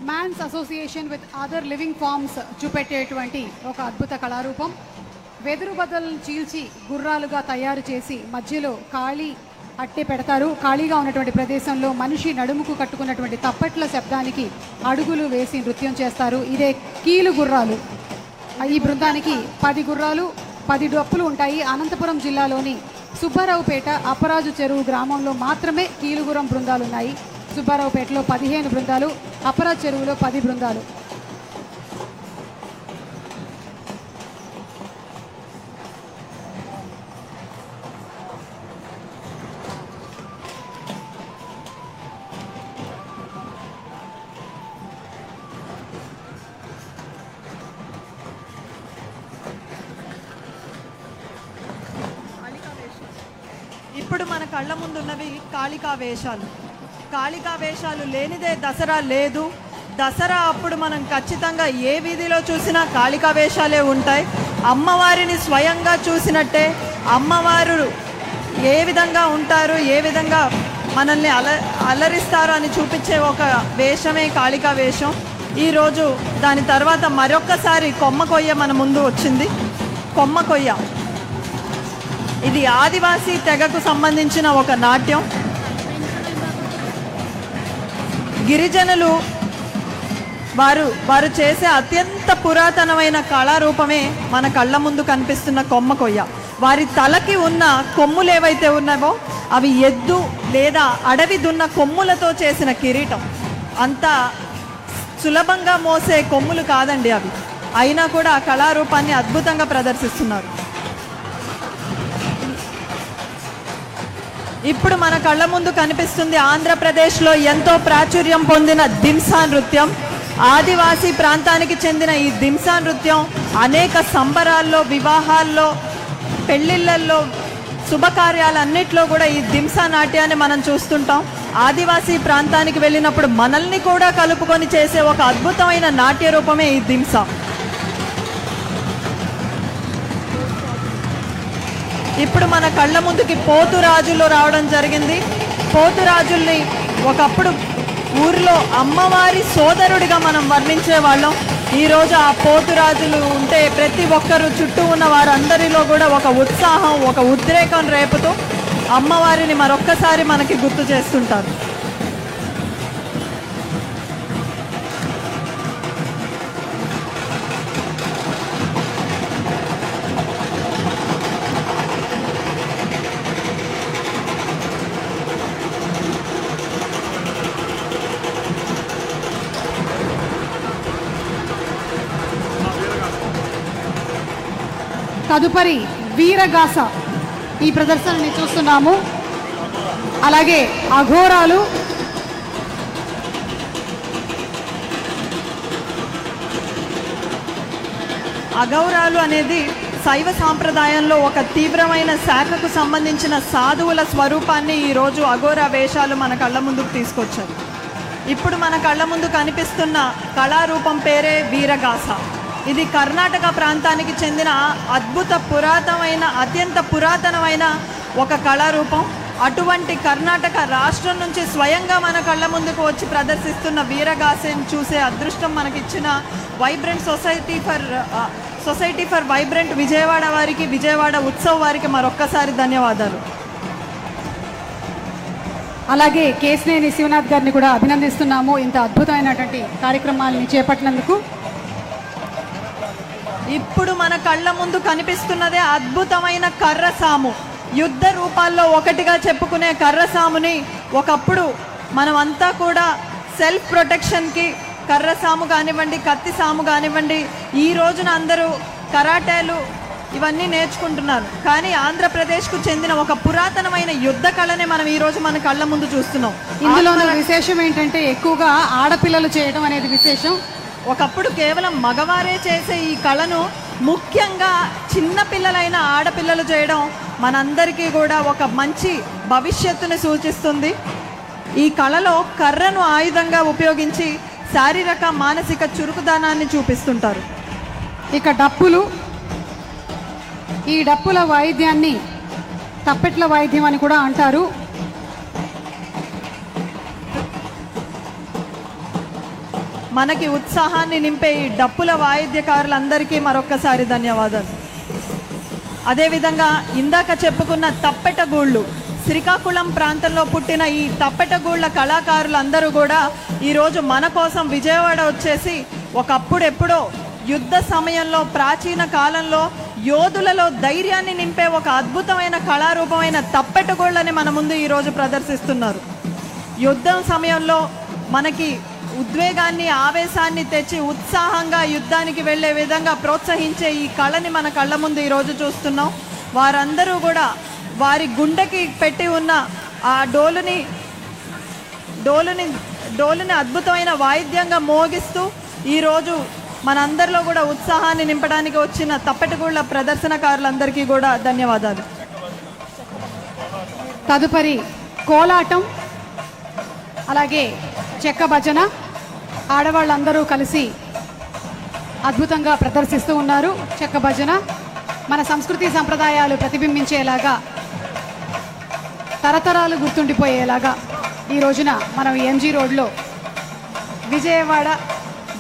Man's association with other living forms చూపెట్టేటువంటి ఒక అద్భుత కళారూపం. వెదురు బద్దలను చీల్చి గుర్రాలుగా తయారు చేసి మధ్యలో ఖాళీ అట్టే పెడతారు. ఖాళీగా ఉన్నటువంటి ప్రదేశంలో మనిషి నడుముకు కట్టుకున్నటువంటి తప్పట్ల శబ్దానికి అడుగులు వేసి నృత్యం చేస్తారు. ఇదే కీలు గుర్రాలు. ఈ బృందానికి 10 గుర్రాలు 10 డప్పులు ఉంటాయి. అనంతపురం జిల్లాలోని సుబ్బారావుపేట అప్పరాజు చెరువు గ్రామంలో మాత్రమే కీలుగుర్రం బృందాలు ఉన్నాయి. సుబ్బారావుపేటలో 15 బృందాలు, అప్పరాజు చెరువులో 10 బృందాలు. ఇప్పుడు మన కళ్ళ ముందున్నవి కాళికా వేషాలు. కాళికా వేషాలు లేనిదే దసరా లేదు. దసరా అప్పుడు మనం ఖచ్చితంగా ఏ వీధిలో చూసినా కాళికా వేషాలే ఉంటాయి. అమ్మవారిని స్వయంగా చూసినట్టే అమ్మవారు ఏ విధంగా ఉంటారు, ఏ విధంగా మనల్ని అలరిస్తారు అని చూపించే ఒక వేషమే కాళికా వేషం. ఈరోజు దాని తర్వాత మరొక్కసారి కొమ్మ కొయ్య మన ముందు వచ్చింది. కొమ్మ కొయ్య ఇది ఆదివాసీ తెగకు సంబంధించిన ఒక నాట్యం. గిరిజనులు వారు చేసే అత్యంత పురాతనమైన కళారూపమే మన కళ్ళ ముందు కనిపిస్తున్న కొమ్మ కొయ్య. వారి తలకి ఉన్న కొమ్ములు ఏవైతే ఉన్నావో అవి ఎద్దు లేదా అడవి దున్న కొమ్ములతో చేసిన కిరీటం. అంత సులభంగా మోసే కొమ్ములు కాదండి అవి. అయినా కూడా ఆ కళారూపాన్ని అద్భుతంగా ప్రదర్శిస్తున్నారు. ఇప్పుడు మన కళ్ళ ముందు కనిపిస్తుంది ఆంధ్రప్రదేశ్లో ఎంతో ప్రాచుర్యం పొందిన దింసా నృత్యం. ఆదివాసీ ప్రాంతానికి చెందిన ఈ దింసా నృత్యం అనేక సంబరాల్లో, వివాహాల్లో, పెళ్లిళ్ళల్లో, శుభకార్యాలన్నిట్లో కూడా ఈ దింసా నాట్యాన్ని మనం చూస్తుంటాం. ఆదివాసీ ప్రాంతానికి వెళ్ళినప్పుడు మనల్ని కూడా కలుపుకొని చేసే ఒక అద్భుతమైన నాట్య రూపమే ఈ దింసా. ఇప్పుడు మన కళ్ళ ముందుకి పోతురాజులు రావడం జరిగింది. పోతురాజుల్ని ఒకప్పుడు ఊరిలో అమ్మవారి సోదరుడిగా మనం వర్ణించేవాళ్ళం. ఈరోజు ఆ పోతురాజులు ఉంటే ప్రతి ఒక్కరు చుట్టూ ఉన్న వారందరిలో కూడా ఒక ఉత్సాహం, ఒక ఉద్రేకం రేపుతూ అమ్మవారిని మరొక్కసారి మనకి గుర్తు చేస్తుంటారు. తదుపరి వీరగాస ఈ ప్రదర్శనని చూస్తున్నాము. అలాగే అఘోరాలు, అఘోరాలు అనేది శైవ సాంప్రదాయంలో ఒక తీవ్రమైన శాఖకు సంబంధించిన సాధువుల స్వరూపాన్ని ఈరోజు అఘోరా వేషాలు మన కళ్ళ ముందుకు తీసుకొచ్చారు. ఇప్పుడు మన కళ్ళ ముందు కనిపిస్తున్న కళారూపం పేరే వీరగాస. ఇది కర్ణాటక ప్రాంతానికి చెందిన అత్యంత పురాతనమైన ఒక కళారూపం. అటువంటి కర్ణాటక రాష్ట్రం నుంచి స్వయంగా మన కళ్ళ ముందుకు వచ్చి ప్రదర్శిస్తున్న వీరగాసని చూసే అదృష్టం మనకిచ్చిన vibrant society for vibrant Vijayawada వారికి, విజయవాడ ఉత్సవ్ వారికి మరొక్కసారి ధన్యవాదాలు. అలాగే కేశినేని శివనాథ్ గారిని కూడా అభినందిస్తున్నాము ఇంత అద్భుతమైనటువంటి కార్యక్రమాలని చేపట్టినందుకు. ఇప్పుడు మన కళ్ళ ముందు కనిపిస్తున్నదే అద్భుతమైన కర్రసాము. యుద్ధ రూపాల్లో ఒకటిగా చెప్పుకునే కర్రసాముని ఒకప్పుడు మనమంతా కూడా సెల్ఫ్ ప్రొటెక్షన్కి కర్రసాము కానివ్వండి, కత్తి సాము కానివ్వండి, ఈ రోజున అందరూ కరాటేలు ఇవన్నీ నేర్చుకుంటున్నారు. కానీ ఆంధ్రప్రదేశ్కు చెందిన ఒక పురాతనమైన యుద్ధ కళనే మనం ఈరోజు మన కళ్ళ ముందు చూస్తున్నాం. ఇందులో విశేషం ఏంటంటే ఎక్కువగా ఆడపిల్లలు చేయడం అనేది విశేషం. ఒకప్పుడు కేవలం మగవారే చేసే ఈ కళను ముఖ్యంగా చిన్నపిల్లలైన ఆడపిల్లలు చేయడం మనందరికీ కూడా ఒక మంచి భవిష్యత్తుని సూచిస్తుంది. ఈ కళలో కర్రను ఆయుధంగా ఉపయోగించి శారీరక, మానసిక చురుకుదనాన్ని చూపిస్తుంటారు. ఇక డప్పులు, ఈ డప్పుల వాయిద్యాన్ని తప్పెట్ల వాయిద్యం అని కూడా అంటారు. మనకి ఉత్సాహాన్ని నింపే ఈ డప్పుల వాయిద్యకారులందరికీ మరొక్కసారి ధన్యవాదాలు. అదేవిధంగా ఇందాక చెప్పుకున్న తప్పెటగూళ్ళు, శ్రీకాకుళం ప్రాంతంలో పుట్టిన ఈ తప్పెటగూళ్ళ కళాకారులందరూ కూడా ఈరోజు మన కోసం విజయవాడ వచ్చేసి ఒకప్పుడెప్పుడో యుద్ధ సమయంలో, ప్రాచీన కాలంలో యోధులలో ధైర్యాన్ని నింపే ఒక అద్భుతమైన కళారూపమైన తప్పెటగూళ్ళని మన ముందు ఈరోజు ప్రదర్శిస్తున్నారు. యుద్ధం సమయంలో మనకి ఉద్వేగాన్ని, ఆవేశాన్ని తెచ్చి ఉత్సాహంగా యుద్ధానికి వెళ్ళే విధంగా ప్రోత్సహించే ఈ కళని మన కళ్ళ ముందు ఈరోజు చూస్తున్నాం. వారందరూ కూడా వారి గుండెకి పెట్టి ఉన్న ఆ డోలుని అద్భుతమైన వాయిద్యంగా మోగిస్తూ ఈరోజు మనందరిలో కూడా ఉత్సాహాన్ని నింపడానికి వచ్చిన తప్పెటగూళ్ళ ప్రదర్శనకారులందరికీ కూడా ధన్యవాదాలు. తదుపరి కోలాటం, అలాగే చెక్క భజన ఆడవాళ్ళందరూ కలిసి అద్భుతంగా ప్రదర్శిస్తూ ఉన్నారు. చెక్క భజన మన సంస్కృతి సంప్రదాయాలు ప్రతిబింబించేలాగా, తరతరాలు గుర్తుండిపోయేలాగా ఈ రోజున మనం ఎంజీ రోడ్లో విజయవాడ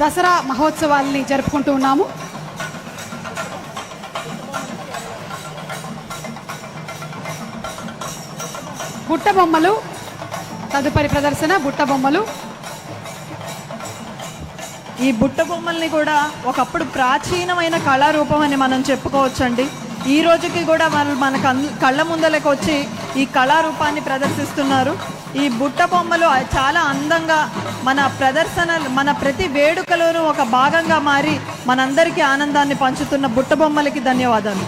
దసరా మహోత్సవాల్ని జరుపుకుంటూ ఉన్నాము. బుట్ట బొమ్మలు తదుపరి ప్రదర్శన బుట్ట బొమ్మలు. ఈ బుట్ట బొమ్మల్ని కూడా ఒకప్పుడు ప్రాచీనమైన కళారూపం అని మనం చెప్పుకోవచ్చండి. ఈ రోజుకి కూడా వాళ్ళు మన కళ్ళ ముందలకు వచ్చి ఈ కళారూపాన్ని ప్రదర్శిస్తున్నారు. ఈ బుట్ట బొమ్మలు చాలా అందంగా మన ప్రదర్శన, మన ప్రతి వేడుకలోనూ ఒక భాగంగా మారి మనందరికీ ఆనందాన్ని పంచుతున్న బుట్ట బొమ్మలకి ధన్యవాదాలు.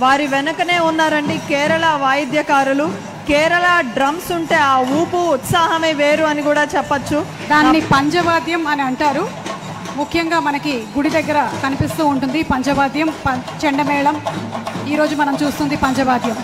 వారి వెనకనే ఉన్నారండి కేరళ వాయిద్యకారులు. కేరళ డ్రమ్స్ ఉంటే ఆ ఊపు ఉత్సాహమే వేరు అని కూడా చెప్పచ్చు. దాన్ని పంచవాద్యం అని అంటారు. ముఖ్యంగా మనకి గుడి దగ్గర కనిపిస్తూ ఉంటుంది పంచవాద్యం, చెండమేళం. ఈరోజు మనం చూస్తుంది పంచవాద్యం.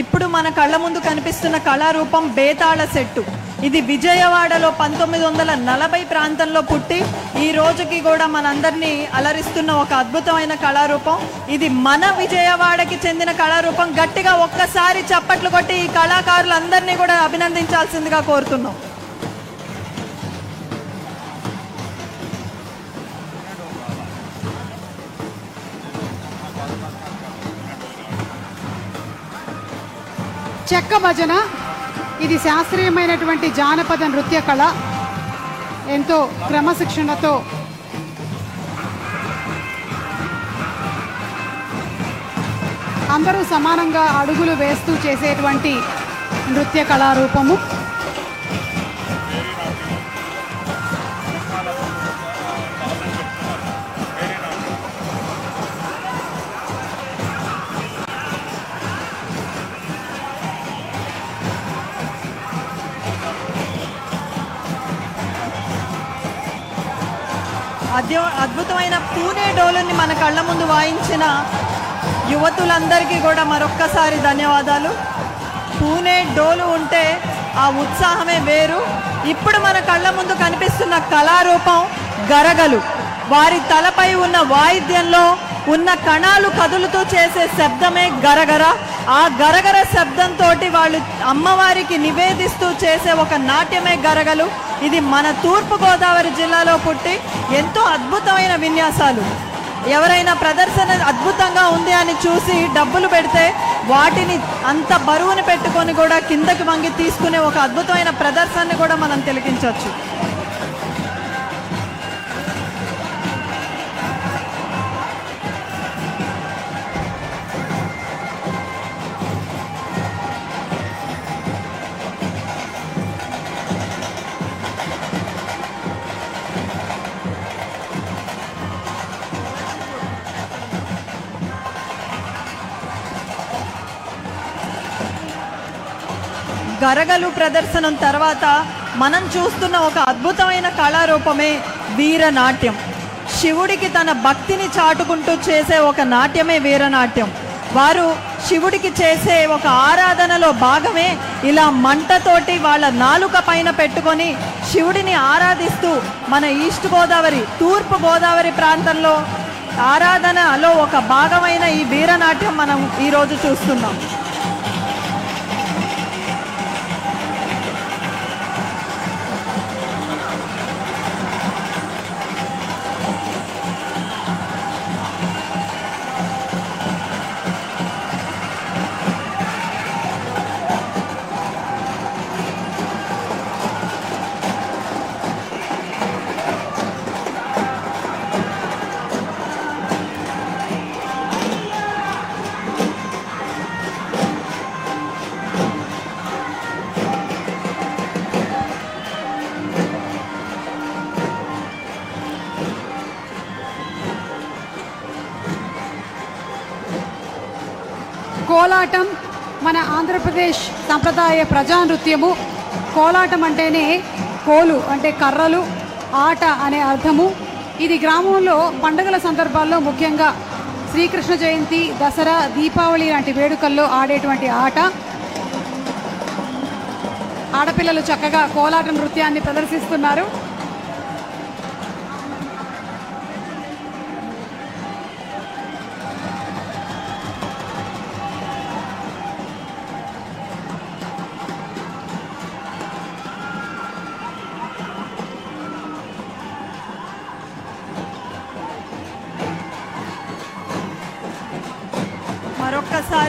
ఇప్పుడు మన కళ్ళ ముందు కనిపిస్తున్న కళారూపం బేతాళ సెట్టు. ఇది విజయవాడలో 1940 ప్రాంతంలో పుట్టి ఈ రోజుకి కూడా మనందరినీ అలరిస్తున్న ఒక అద్భుతమైన కళారూపం. ఇది మన విజయవాడకి చెందిన కళారూపం. గట్టిగా ఒక్కసారి చప్పట్లు కొట్టి ఈ కళాకారులందరినీ కూడా అభినందించాల్సిందిగా కోరుతున్నాం. చెక్క భజన ఇది శాస్త్రీయమైనటువంటి జానపద నృత్య కళ. ఎంతో క్రమశిక్షణతో అందరూ సమానంగా అడుగులు వేస్తూ చేసేటువంటి నృత్య కళారూపము. అద్భుతమైన పూణే డోలుని మన కళ్ళ ముందు వాయించిన యువతులందరికీ కూడా మరొక్కసారి ధన్యవాదాలు. పూణే డోలు ఉంటే ఆ ఉత్సాహమే వేరు. ఇప్పుడు మన కళ్ళ ముందు కనిపిస్తున్న కళారూపం గరగలు. వారి తలపై ఉన్న వాయిద్యంలో ఉన్న కణాలు కదులుతూ చేసే శబ్దమే గరగర. ఆ గరగర శబ్దంతో వాళ్ళు అమ్మవారికి నివేదిస్తూ చేసే ఒక నాట్యమే గరగలు. ఇది మన తూర్పుగోదావరి జిల్లాలో పుట్టి ఎంతో అద్భుతమైన విన్యాసాలు. ఎవరైనా ప్రదర్శన అద్భుతంగా ఉంది అని చూసి డబ్బులు పెడితే వాటిని అంత బరువుని పెట్టుకొని కూడా కిందకి వంగి తీసుకునే ఒక అద్భుతమైన ప్రదర్శనని కూడా మనం తిలకించవచ్చు. గరగలు ప్రదర్శనం తర్వాత మనం చూస్తున్న ఒక అద్భుతమైన కళారూపమే వీరనాట్యం. శివుడికి తన భక్తిని చాటుకుంటూ చేసే ఒక నాట్యమే వీరనాట్యం. వారు శివుడికి చేసే ఒక ఆరాధనలో భాగమే ఇలా మంటతోటి వాళ్ళ నాలుక పైన పెట్టుకొని శివుడిని ఆరాధిస్తూ మన ఈస్ట్ గోదావరి, తూర్పు గోదావరి ప్రాంతంలో ఆరాధనలో ఒక భాగమైన ఈ వీరనాట్యం మనం ఈరోజు చూస్తున్నాం. కోలాటం మన ఆంధ్రప్రదేశ్ సంప్రదాయ ప్రజా నృత్యము. కోలాటం అంటేనే కోలు అంటే కర్రలు, ఆట అనే అర్థము. ఇది గ్రామంలో పండుగల సందర్భాల్లో ముఖ్యంగా శ్రీకృష్ణ జయంతి, దసరా, దీపావళి లాంటి వేడుకల్లో ఆడేటువంటి ఆట. ఆడపిల్లలు చక్కగా కోలాట నృత్యాన్ని ప్రదర్శిస్తున్నారు.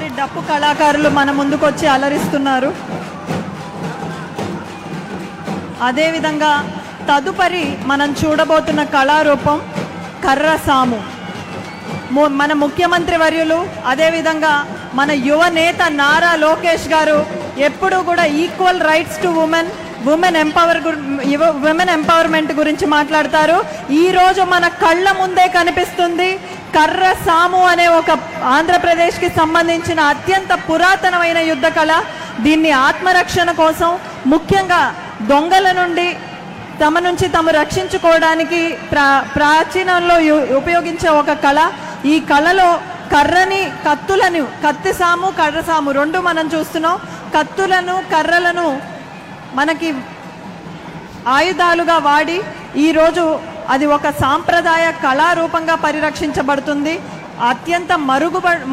మంది డప్పు కళాకారులు మన ముందుకు వచ్చి అలరిస్తున్నారు. అదేవిధంగా తదుపరి మనం చూడబోతున్న కళారూపం కర్ర సాము. మన ముఖ్యమంత్రి వర్యులు అదేవిధంగా మన యువ నేత నారా లోకేష్ గారు ఎప్పుడూ కూడా equal rights to women empowerment గురించి మాట్లాడతారు. ఈ రోజు మన కళ్ళ ముందే కనిపిస్తుంది కర్ర సాము అనే ఒక ఆంధ్రప్రదేశ్కి సంబంధించిన అత్యంత పురాతనమైన యుద్ధ కళ. దీన్ని ఆత్మరక్షణ కోసం, ముఖ్యంగా దొంగల నుండి తమ నుంచి తాము రక్షించుకోవడానికి ప్రాచీనంలో ఉపయోగించే ఒక కళ. ఈ కళలో కర్రని, కత్తులను, కత్తి సాము, కర్ర సాము రెండు మనం చూస్తున్నాం. కత్తులను, కర్రలను మనకి ఆయుధాలుగా వాడి ఈరోజు అది ఒక సాంప్రదాయ కళారూపంగా పరిరక్షించబడుతుంది. అత్యంత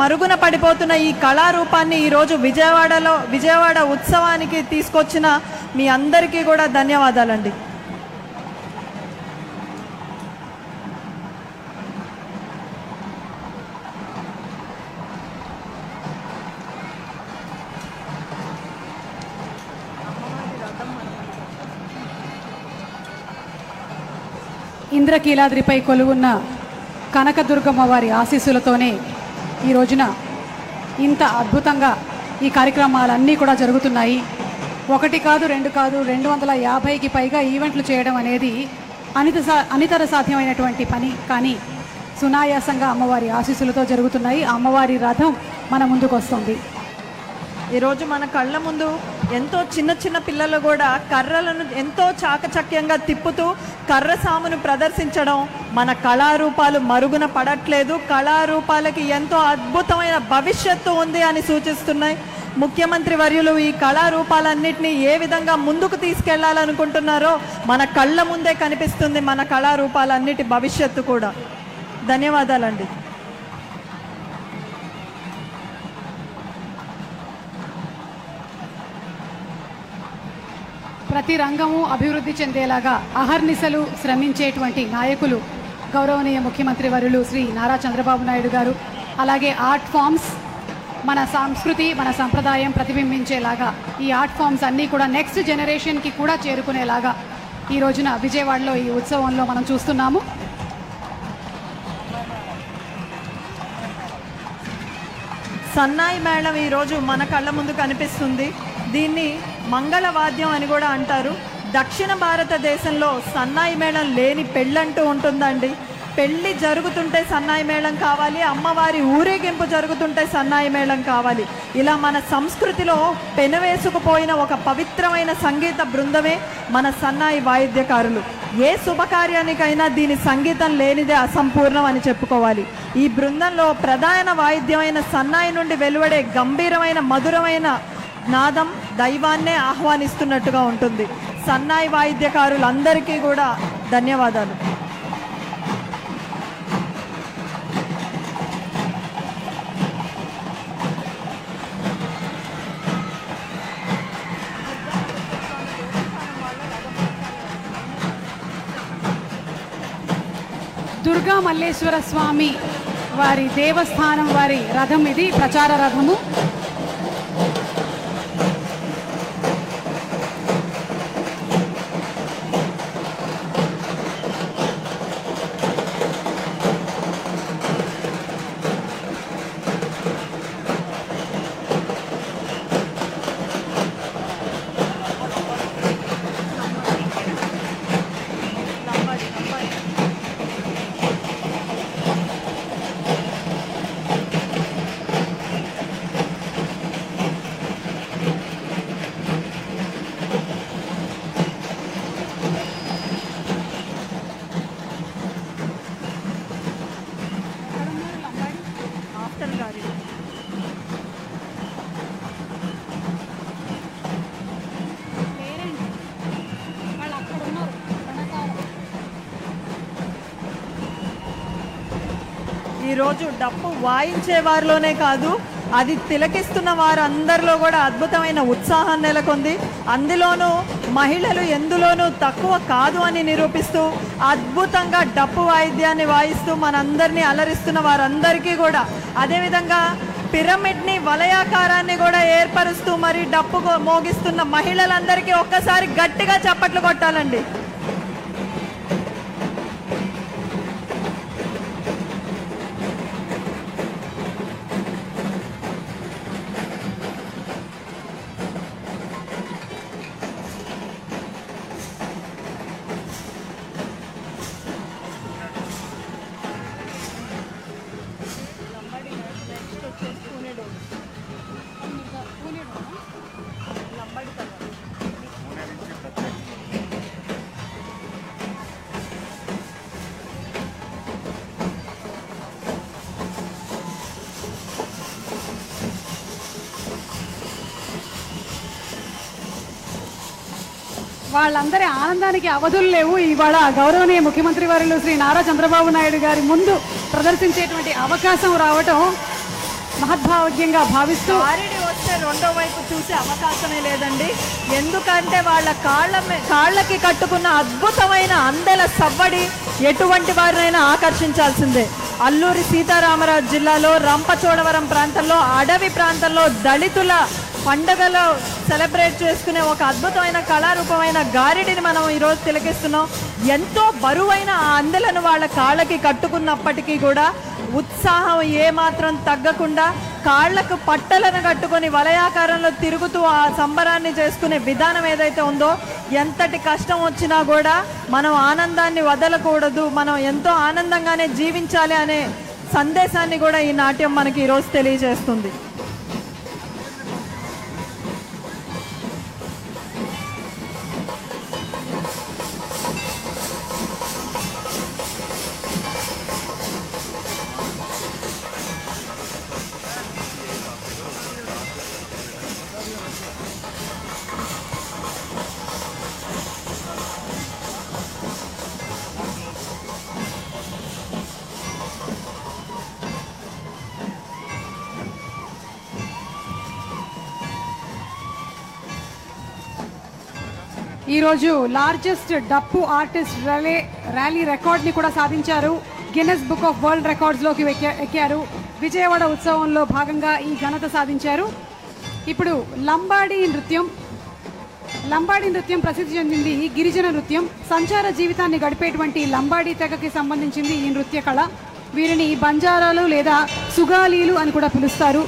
మరుగున పడిపోతున్న ఈ కళారూపాన్ని ఈరోజు విజయవాడ ఉత్సవానికి తీసుకొచ్చిన మీ అందరికీ కూడా ధన్యవాదాలండి. ఇంద్రకీలాద్రిపై కొలువున్న కనకదుర్గమ్మ వారి ఆశీస్సులతోనే ఈ రోజున ఇంత అద్భుతంగా ఈ కార్యక్రమాలన్నీ కూడా జరుగుతున్నాయి. ఒకటి కాదు, రెండు కాదు, 250కి పైగా ఈవెంట్లు చేయడం అనేది అనితర సాధ్యమైనటువంటి పని. కానీ సునాయాసంగా అమ్మవారి ఆశీస్సులతో జరుగుతున్నాయి. అమ్మవారి రథం మన ముందుకు వస్తుంది. ఈరోజు మన కళ్ళ ముందు ఎంతో చిన్న చిన్న పిల్లలు కూడా కర్రలను ఎంతో చాకచక్యంగా తిప్పుతూ కర్ర సామును ప్రదర్శించడం మన కళారూపాలు మరుగున పడట్లేదు. కళారూపాలకి ఎంతో అద్భుతమైన భవిష్యత్తు ఉంది అని సూచిస్తున్నాయి. ముఖ్యమంత్రి వర్యులు ఈ కళారూపాలన్నింటినీ ఏ విధంగా ముందుకు తీసుకెళ్లాలనుకుంటున్నారో మన కళ్ళ ముందే కనిపిస్తుంది మన కళారూపాలన్నిటి భవిష్యత్తు కూడా. ధన్యవాదాలండి. ప్రతి రంగము అభివృద్ధి చెందేలాగా అహర్నిశలు శ్రమించేటువంటి నాయకులు గౌరవనీయ ముఖ్యమంత్రి వర్యులు శ్రీ నారా చంద్రబాబు నాయుడు గారు. అలాగే ఆర్ట్ ఫామ్స్, మన సంస్కృతి, మన సంప్రదాయం ప్రతిబింబించేలాగా ఈ ఆర్ట్ ఫామ్స్ అన్నీ కూడా నెక్స్ట్ జనరేషన్కి కూడా చేరుకునేలాగా ఈ రోజున విజయవాడలో ఈ ఉత్సవంలో మనం చూస్తున్నాము. సన్నాయి మేళం ఈరోజు మన కళ్ళ ముందు కనిపిస్తుంది. దీన్ని మంగళవాద్యం అని కూడా అంటారు. దక్షిణ భారతదేశంలో సన్నాయి మేళం లేని పెళ్ళంటూ ఉంటుందండి. పెళ్ళి జరుగుతుంటే సన్నాయి మేళం కావాలి, అమ్మవారి ఊరేగింపు జరుగుతుంటే సన్నాయి మేళం కావాలి. ఇలా మన సంస్కృతిలో పెనవేసుకుపోయిన ఒక పవిత్రమైన సంగీత బృందమే మన సన్నాయి వాయిద్యకారులు. ఏ శుభకార్యానికైనా దీని సంగీతం లేనిదే అసంపూర్ణం అని చెప్పుకోవాలి. ఈ బృందంలో ప్రధాన వాయిద్యమైన సన్నాయి నుండి వెలువడే గంభీరమైన మధురమైన నాదం దైవాన్నే ఆహ్వానిస్తున్నట్టుగా ఉంటుంది. సన్నాయి వాయిద్యకారులందరికీ కూడా ధన్యవాదాలు. దుర్గా మల్లేశ్వర స్వామి వారి దేవస్థానం వారి రథం ఇది, ప్రచార రథము. ఈరోజు డప్పు వాయించే వారిలోనే కాదు, అది తిలకిస్తున్న వారందరిలో కూడా అద్భుతమైన ఉత్సాహం నెలకొంది. అందులోనూ మహిళలు ఎందులోనూ తక్కువ కాదు అని నిరూపిస్తూ అద్భుతంగా డప్పు వాయిద్యాన్ని వాయిస్తూ మనందరినీ అలరిస్తున్న వారందరికీ కూడా, అదేవిధంగా పిరమిడ్ ని వలయాకారాన్ని కూడా ఏర్పరుస్తూ మరి డప్పు మోగిస్తున్న మహిళలందరికీ ఒక్కసారి గట్టిగా చప్పట్లు కొట్టాలండి. వాళ్ళందరి ఆనందానికి అవధులు లేవు. ఇవాళ గౌరవనీయ ముఖ్యమంత్రి వర్యులు శ్రీ నారా చంద్రబాబు నాయుడు గారి ముందు ప్రదర్శించేటువంటి అవకాశం రావటం మహద్భాగ్యంగా భావిస్తూ గారిడి వస్తే రెండో వైపు చూసే అవకాశమే లేదండి. ఎందుకంటే వాళ్ళ కాళ్ళకి కట్టుకున్న అద్భుతమైన అందెల సవ్వడి ఎటువంటి వారినైనా ఆకర్షించాల్సిందే. అల్లూరి సీతారామరాజు జిల్లాలో రంపచోడవరం ప్రాంతంలో అడవి ప్రాంతంలో దళితుల పండుగలో సెలబ్రేట్ చేసుకునే ఒక అద్భుతమైన కళారూపమైన గారిడిని మనం ఈరోజు తిలకిస్తున్నాం. ఎంతో బరువైన ఆ అందెలను వాళ్ళ కాళ్ళకి కట్టుకున్నప్పటికీ కూడా ఉత్సాహం ఏమాత్రం తగ్గకుండా కాళ్లకు పట్టలను కట్టుకొని వలయాకారంలో తిరుగుతూ ఆ సంబరాన్ని చేసుకునే విధానం ఏదైతే ఉందో, ఎంతటి కష్టం వచ్చినా కూడా మనం ఆనందాన్ని వదలకూడదు, మనం ఎంతో ఆనందంగానే జీవించాలి అనే సందేశాన్ని కూడా ఈ నాట్యం మనకి ఈరోజు తెలియజేస్తుంది. ఈరోజు లార్జెస్ట్ డప్పు ఆర్టిస్ట్ ర్యాలీ రికార్డ్ని కూడా సాధించారు. గిన్నెస్ బుక్ ఆఫ్ వరల్డ్ రికార్డ్స్లోకి ఎక్కారు. విజయవాడ ఉత్సవంలో భాగంగా ఈ ఘనత సాధించారు. ఇప్పుడు లంబాడీ నృత్యం ప్రసిద్ధి చెందింది. ఈ గిరిజన నృత్యం సంచార జీవితాన్ని గడిపేటువంటి లంబాడీ తెగకి సంబంధించింది ఈ నృత్య కళ. వీరిని బంజారాలు లేదా సుగాలీలు అని కూడా పిలుస్తారు.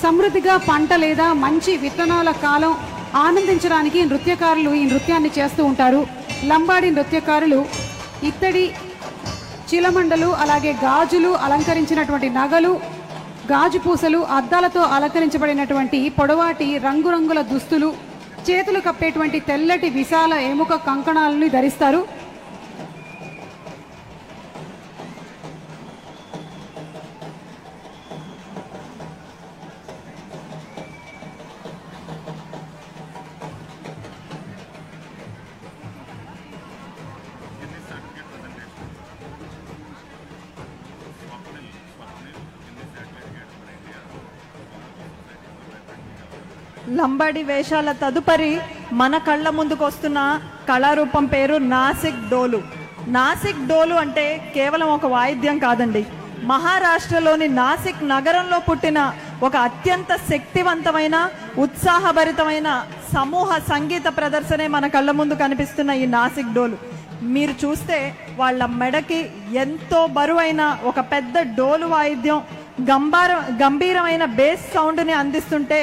సమృద్ధిగా పంట లేదా మంచి విత్తనాల కాలం ఆనందించడానికి నృత్యకారులు ఈ నృత్యాన్ని చేస్తూ ఉంటారు. లంబాడీ నృత్యకారులు ఇత్తడి చిలమండలు, అలాగే గాజులు అలంకరించినటువంటి నగలు, గాజు పూసలు, అద్దాలతో అలంకరించబడినటువంటి పొడవాటి రంగురంగుల దుస్తులు, చేతులు కప్పేటువంటి తెల్లటి విశాల ఎముక కంకణాలను ధరిస్తారు. లంబాడి వేషాల తదుపరి మన కళ్ళ ముందుకు వస్తున్న కళారూపం పేరు నాసిక్ డోలు. నాసిక్ డోలు అంటే కేవలం ఒక వాయిద్యం కాదండి. మహారాష్ట్రలోని నాసిక్ నగరంలో పుట్టిన ఒక అత్యంత శక్తివంతమైన ఉత్సాహభరితమైన సమూహ సంగీత ప్రదర్శనే మన కళ్ళ ముందు కనిపిస్తున్న ఈ నాసిక్ డోలు. మీరు చూస్తే వాళ్ళ మెడకి ఎంతో బరువైన ఒక పెద్ద డోలు వాయిద్యం గంభీరమైన బేస్ సౌండ్ని అందిస్తుంటే,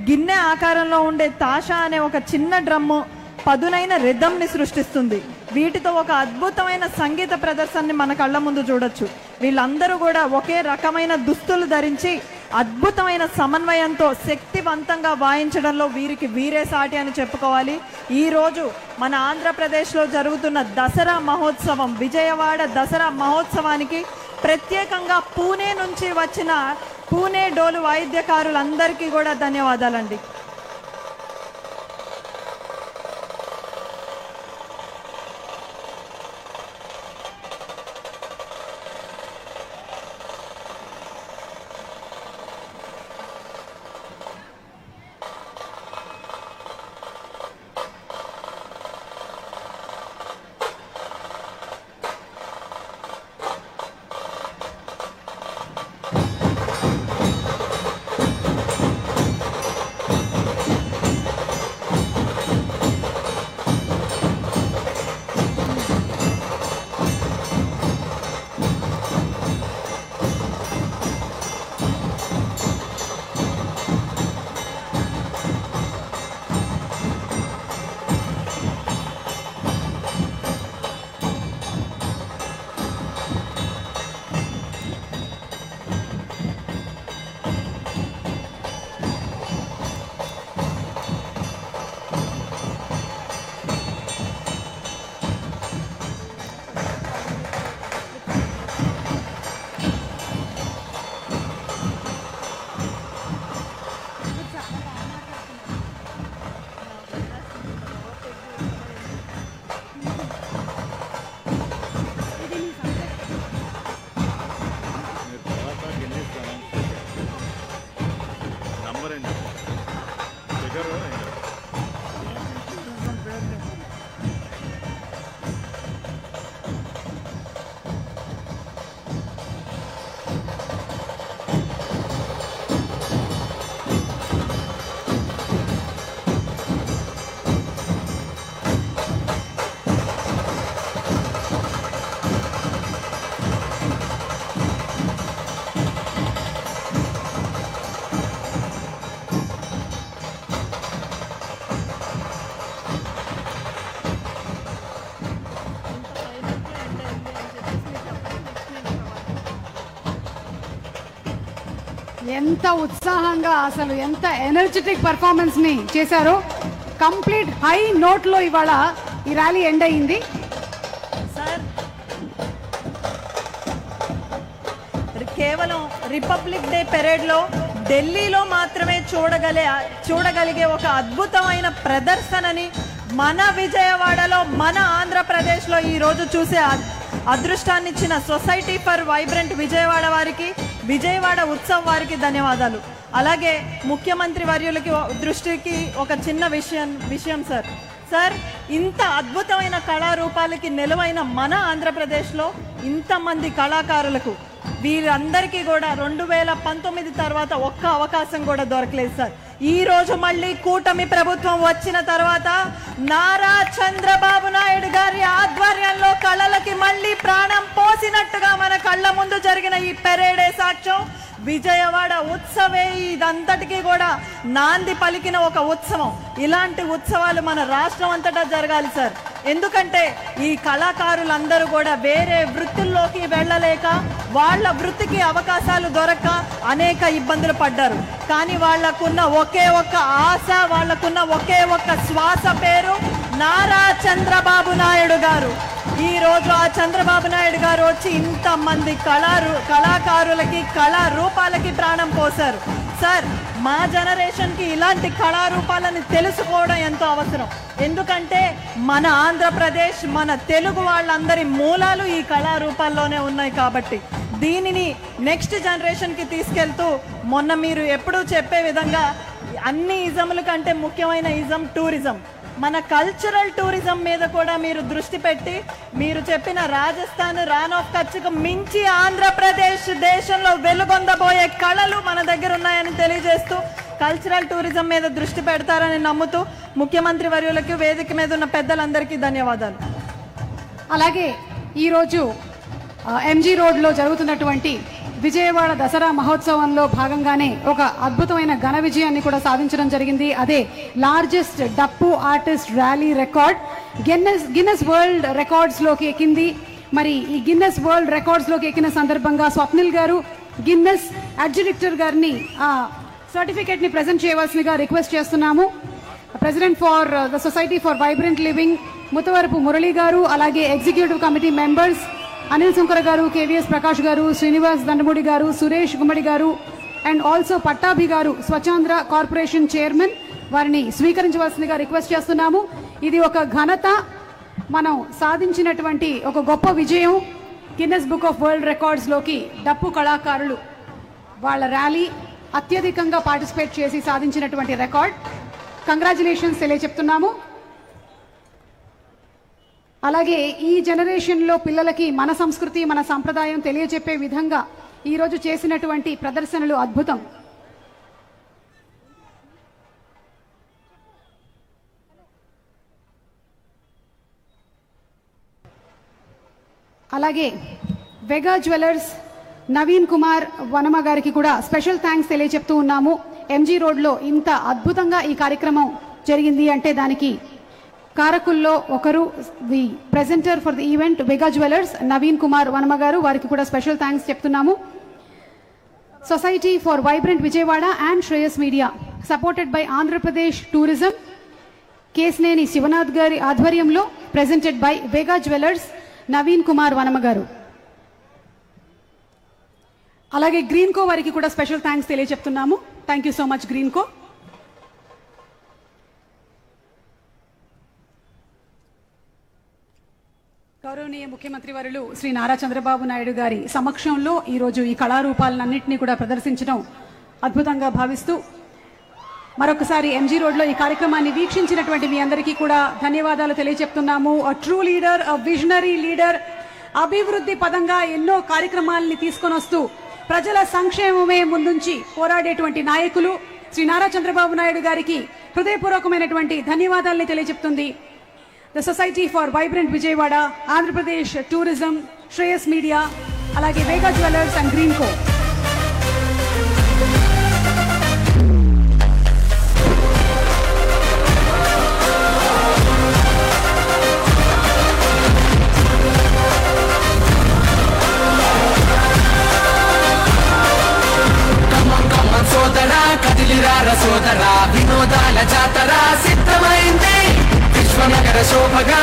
గిన్నె ఆకారంలో ఉండే తాషా అనే ఒక చిన్న డ్రమ్ము పదునైన రిథంని సృష్టిస్తుంది. వీటితో ఒక అద్భుతమైన సంగీత ప్రదర్శనని మన కళ్ళ ముందు చూడొచ్చు. వీళ్ళందరూ కూడా ఒకే రకమైన దుస్తులు ధరించి అద్భుతమైన సమన్వయంతో శక్తివంతంగా వాయించడంలో వీరికి వీరే సాటి అని చెప్పుకోవాలి. ఈరోజు మన ఆంధ్రప్రదేశ్లో జరుగుతున్న దసరా మహోత్సవం, విజయవాడ దసరా మహోత్సవానికి ప్రత్యేకంగా పూణే నుంచి వచ్చిన పూణే డోలు వాయిద్యకారులందరికీ కూడా ధన్యవాదాలండి. ఎంత ఉత్సాహంగా అసలు ఎంత ఎనర్జెటిక్ పర్ఫార్మెన్స్ ని చేశారో. కంప్లీట్ హై నోట్ లో ఇవాళ ఈ ర్యాలీ ఎండ్ అయింది. సార్ కేవలం రిపబ్లిక్ డే పెరేడ్లో ఢిల్లీలో మాత్రమే చూడగలిగే ఒక అద్భుతమైన ప్రదర్శనని మన విజయవాడలో మన ఆంధ్రప్రదేశ్లో ఈరోజు చూసే అదృష్టాన్ని ఇచ్చిన సొసైటీ ఫర్ వైబ్రెంట్ విజయవాడ వారికి, విజయవాడ ఉత్సవ్ వారికి ధన్యవాదాలు. అలాగే ముఖ్యమంత్రి వర్యులకి దృష్టికి ఒక చిన్న విషయం సార్, ఇంత అద్భుతమైన కళారూపాలకి నిలువైన మన ఆంధ్రప్రదేశ్లో ఇంతమంది కళాకారులకు వీరందరికీ కూడా 2019 తర్వాత ఒక్క అవకాశం కూడా దొరకలేదు సార్. ఈ రోజు మళ్ళీ కూటమి ప్రభుత్వం వచ్చిన తర్వాత నారా చంద్రబాబు నాయుడు గారి ఆధ్వర్యంలో కళలకి మళ్ళీ ప్రాణం పోసినట్టుగా మన కళ్ళ ముందు జరిగిన ఈ పెరేడే సాక్ష్యం. విజయవాడ ఉత్సవే ఇదంతటికీ కూడా నాంది పలికిన ఒక ఉత్సవం. ఇలాంటి ఉత్సవాలు మన రాష్ట్రం అంతటా జరగాలి సార్. ఎందుకంటే ఈ కళాకారులందరూ కూడా వేరే వృత్తుల్లోకి వెళ్ళలేక, వాళ్ళ వృత్తికి అవకాశాలు దొరక్క అనేక ఇబ్బందులు పడ్డారు. కానీ వాళ్లకున్న ఒకే ఒక్క ఆశ, వాళ్లకున్న ఒకే ఒక్క శ్వాస పేరు నారా చంద్రబాబు నాయుడు గారు. ఈ రోజు ఆ చంద్రబాబు నాయుడు గారు వచ్చి ఇంతమంది కళాకారులకి కళారూపాలకి ప్రాణం పోశారు. సార్, మా జనరేషన్కి ఇలాంటి కళారూపాలని తెలుసుకోవడం ఎంతో అవసరం. ఎందుకంటే మన ఆంధ్రప్రదేశ్, మన తెలుగు వాళ్ళందరి మూలాలు ఈ కళారూపాల్లోనే ఉన్నాయి. కాబట్టి దీనిని నెక్స్ట్ జనరేషన్కి తీసుకెళ్తూ, మొన్న మీరు ఎప్పుడూ చెప్పే విధంగా అన్ని ఇజముల కంటే ముఖ్యమైన ఇజం టూరిజం, మన కల్చరల్ టూరిజం మీద కూడా మీరు దృష్టి పెట్టి, మీరు చెప్పిన రాజస్థాన్, రాన్ ఆఫ్ కచ్కు మించి ఆంధ్రప్రదేశ్ దేశంలో వెలుగొందబోయే కళలు మన దగ్గర ఉన్నాయని తెలియజేస్తూ కల్చరల్ టూరిజం మీద దృష్టి పెడతారని నమ్ముతూ ముఖ్యమంత్రి వర్యులకి, వేదిక మీద ఉన్న పెద్దలందరికీ ధన్యవాదాలు. అలాగే ఈరోజు ఎంజీ రోడ్లో జరుగుతున్నటువంటి విజయవాడ దసరా మహోత్సవంలో భాగంగానే ఒక అద్భుతమైన ఘన విజయాన్ని కూడా సాధించడం జరిగింది. అదే largest dappu artist rally record Guinness world రికార్డ్స్లోకి ఎక్కింది. మరి ఈ గిన్నెస్ వరల్డ్ రికార్డ్స్లోకి ఎక్కిన సందర్భంగా స్వప్నిల్ గారు గిన్నెస్ అడ్జుడిక్టర్ గారిని ఆ సర్టిఫికేట్ని ప్రజెంట్ చేయవలసిందిగా రిక్వెస్ట్ చేస్తున్నాము. President for the society for vibrant living Muthavarapu Murali గారు, అలాగే executive committee members Anil Shankar గారు, కేవీఎస్ ప్రకాష్ గారు, శ్రీనివాస్ దండమూడి గారు, సురేష్ గుమ్మడి గారు అండ్ ఆల్సో పట్టాభి గారు, స్వచ్ఛాంధ్ర కార్పొరేషన్ చైర్మన్, వారిని స్వీకరించవలసిందిగా రిక్వెస్ట్ చేస్తున్నాము. ఇది ఒక ఘనత, మనం సాధించినటువంటి ఒక గొప్ప విజయం. గిన్నెస్ బుక్ ఆఫ్ వరల్డ్ రికార్డ్స్లోకి డప్పు కళాకారులు వాళ్ళ ర్యాలీ అత్యధికంగా పార్టిసిపేట్ చేసి సాధించినటువంటి రికార్డ్. కంగ్రాచులేషన్స్ తెలియచెప్తున్నాము. అలాగే ఈ జనరేషన్లో పిల్లలకి మన సంస్కృతి, మన సంప్రదాయం తెలియచెప్పే విధంగా ఈరోజు చేసినటువంటి ప్రదర్శనలు అద్భుతం. అలాగే వెగా జ్యువెలర్స్ నవీన్ కుమార్ వనమ గారికి కూడా స్పెషల్ థ్యాంక్స్ తెలియచెప్తూ ఉన్నాము. ఎంజీ రోడ్లో ఇంత అద్భుతంగా ఈ కార్యక్రమం జరిగింది అంటే దానికి కారకుల్లో ఒకరు the presenter for the event Vega jewellers Naveen Kumar Vanama గారు, వారికి కూడా స్పెషల్ థ్యాంక్స్ చెప్తున్నాము. Society for vibrant Vijayawada and Shreyas media supported by Andhra Pradesh tourism Kesineni Sivanath గారి ఆధ్వర్యంలో presented by Vega jewellers Naveen Kumar Vanama గారు. అలాగే గ్రీన్ కో వారికి కూడా స్పెషల్ థ్యాంక్స్ తెలియచెప్తున్నాము. Thank you so much Greenko. గౌరవనీయ ముఖ్యమంత్రి వర్యులు శ్రీ నారా చంద్రబాబు నాయుడు గారి సమక్షంలో ఈరోజు ఈ కళారూపాలన్నింటినీ కూడా ప్రదర్శించడం అద్భుతంగా భావిస్తూ మరొకసారి ఎంజీ రోడ్లో ఈ కార్యక్రమాన్ని వీక్షించినటువంటి మీ అందరికీ కూడా ధన్యవాదాలు తెలియజెప్తున్నాము. ట్రూ లీడర్, విజనరీ లీడర్, అభివృద్ధి పదంగా ఎన్నో కార్యక్రమాలని తీసుకొని వస్తూ ప్రజల సంక్షేమమే ముందుంచి పోరాడేటువంటి నాయకులు శ్రీ నారా చంద్రబాబు నాయుడు గారికి హృదయపూర్వకమైనటువంటి ధన్యవాదాలని తెలియజెప్తుంది the society for vibrant Vijayawada, Andhra Pradesh tourism, Shreyas media, అలాగే Vega jewellers and Greenko. Come on, come on. కదిలిరార సోదరా వినోదాల జాతర సిద్ధమైంది విశ్వనగర శోభగా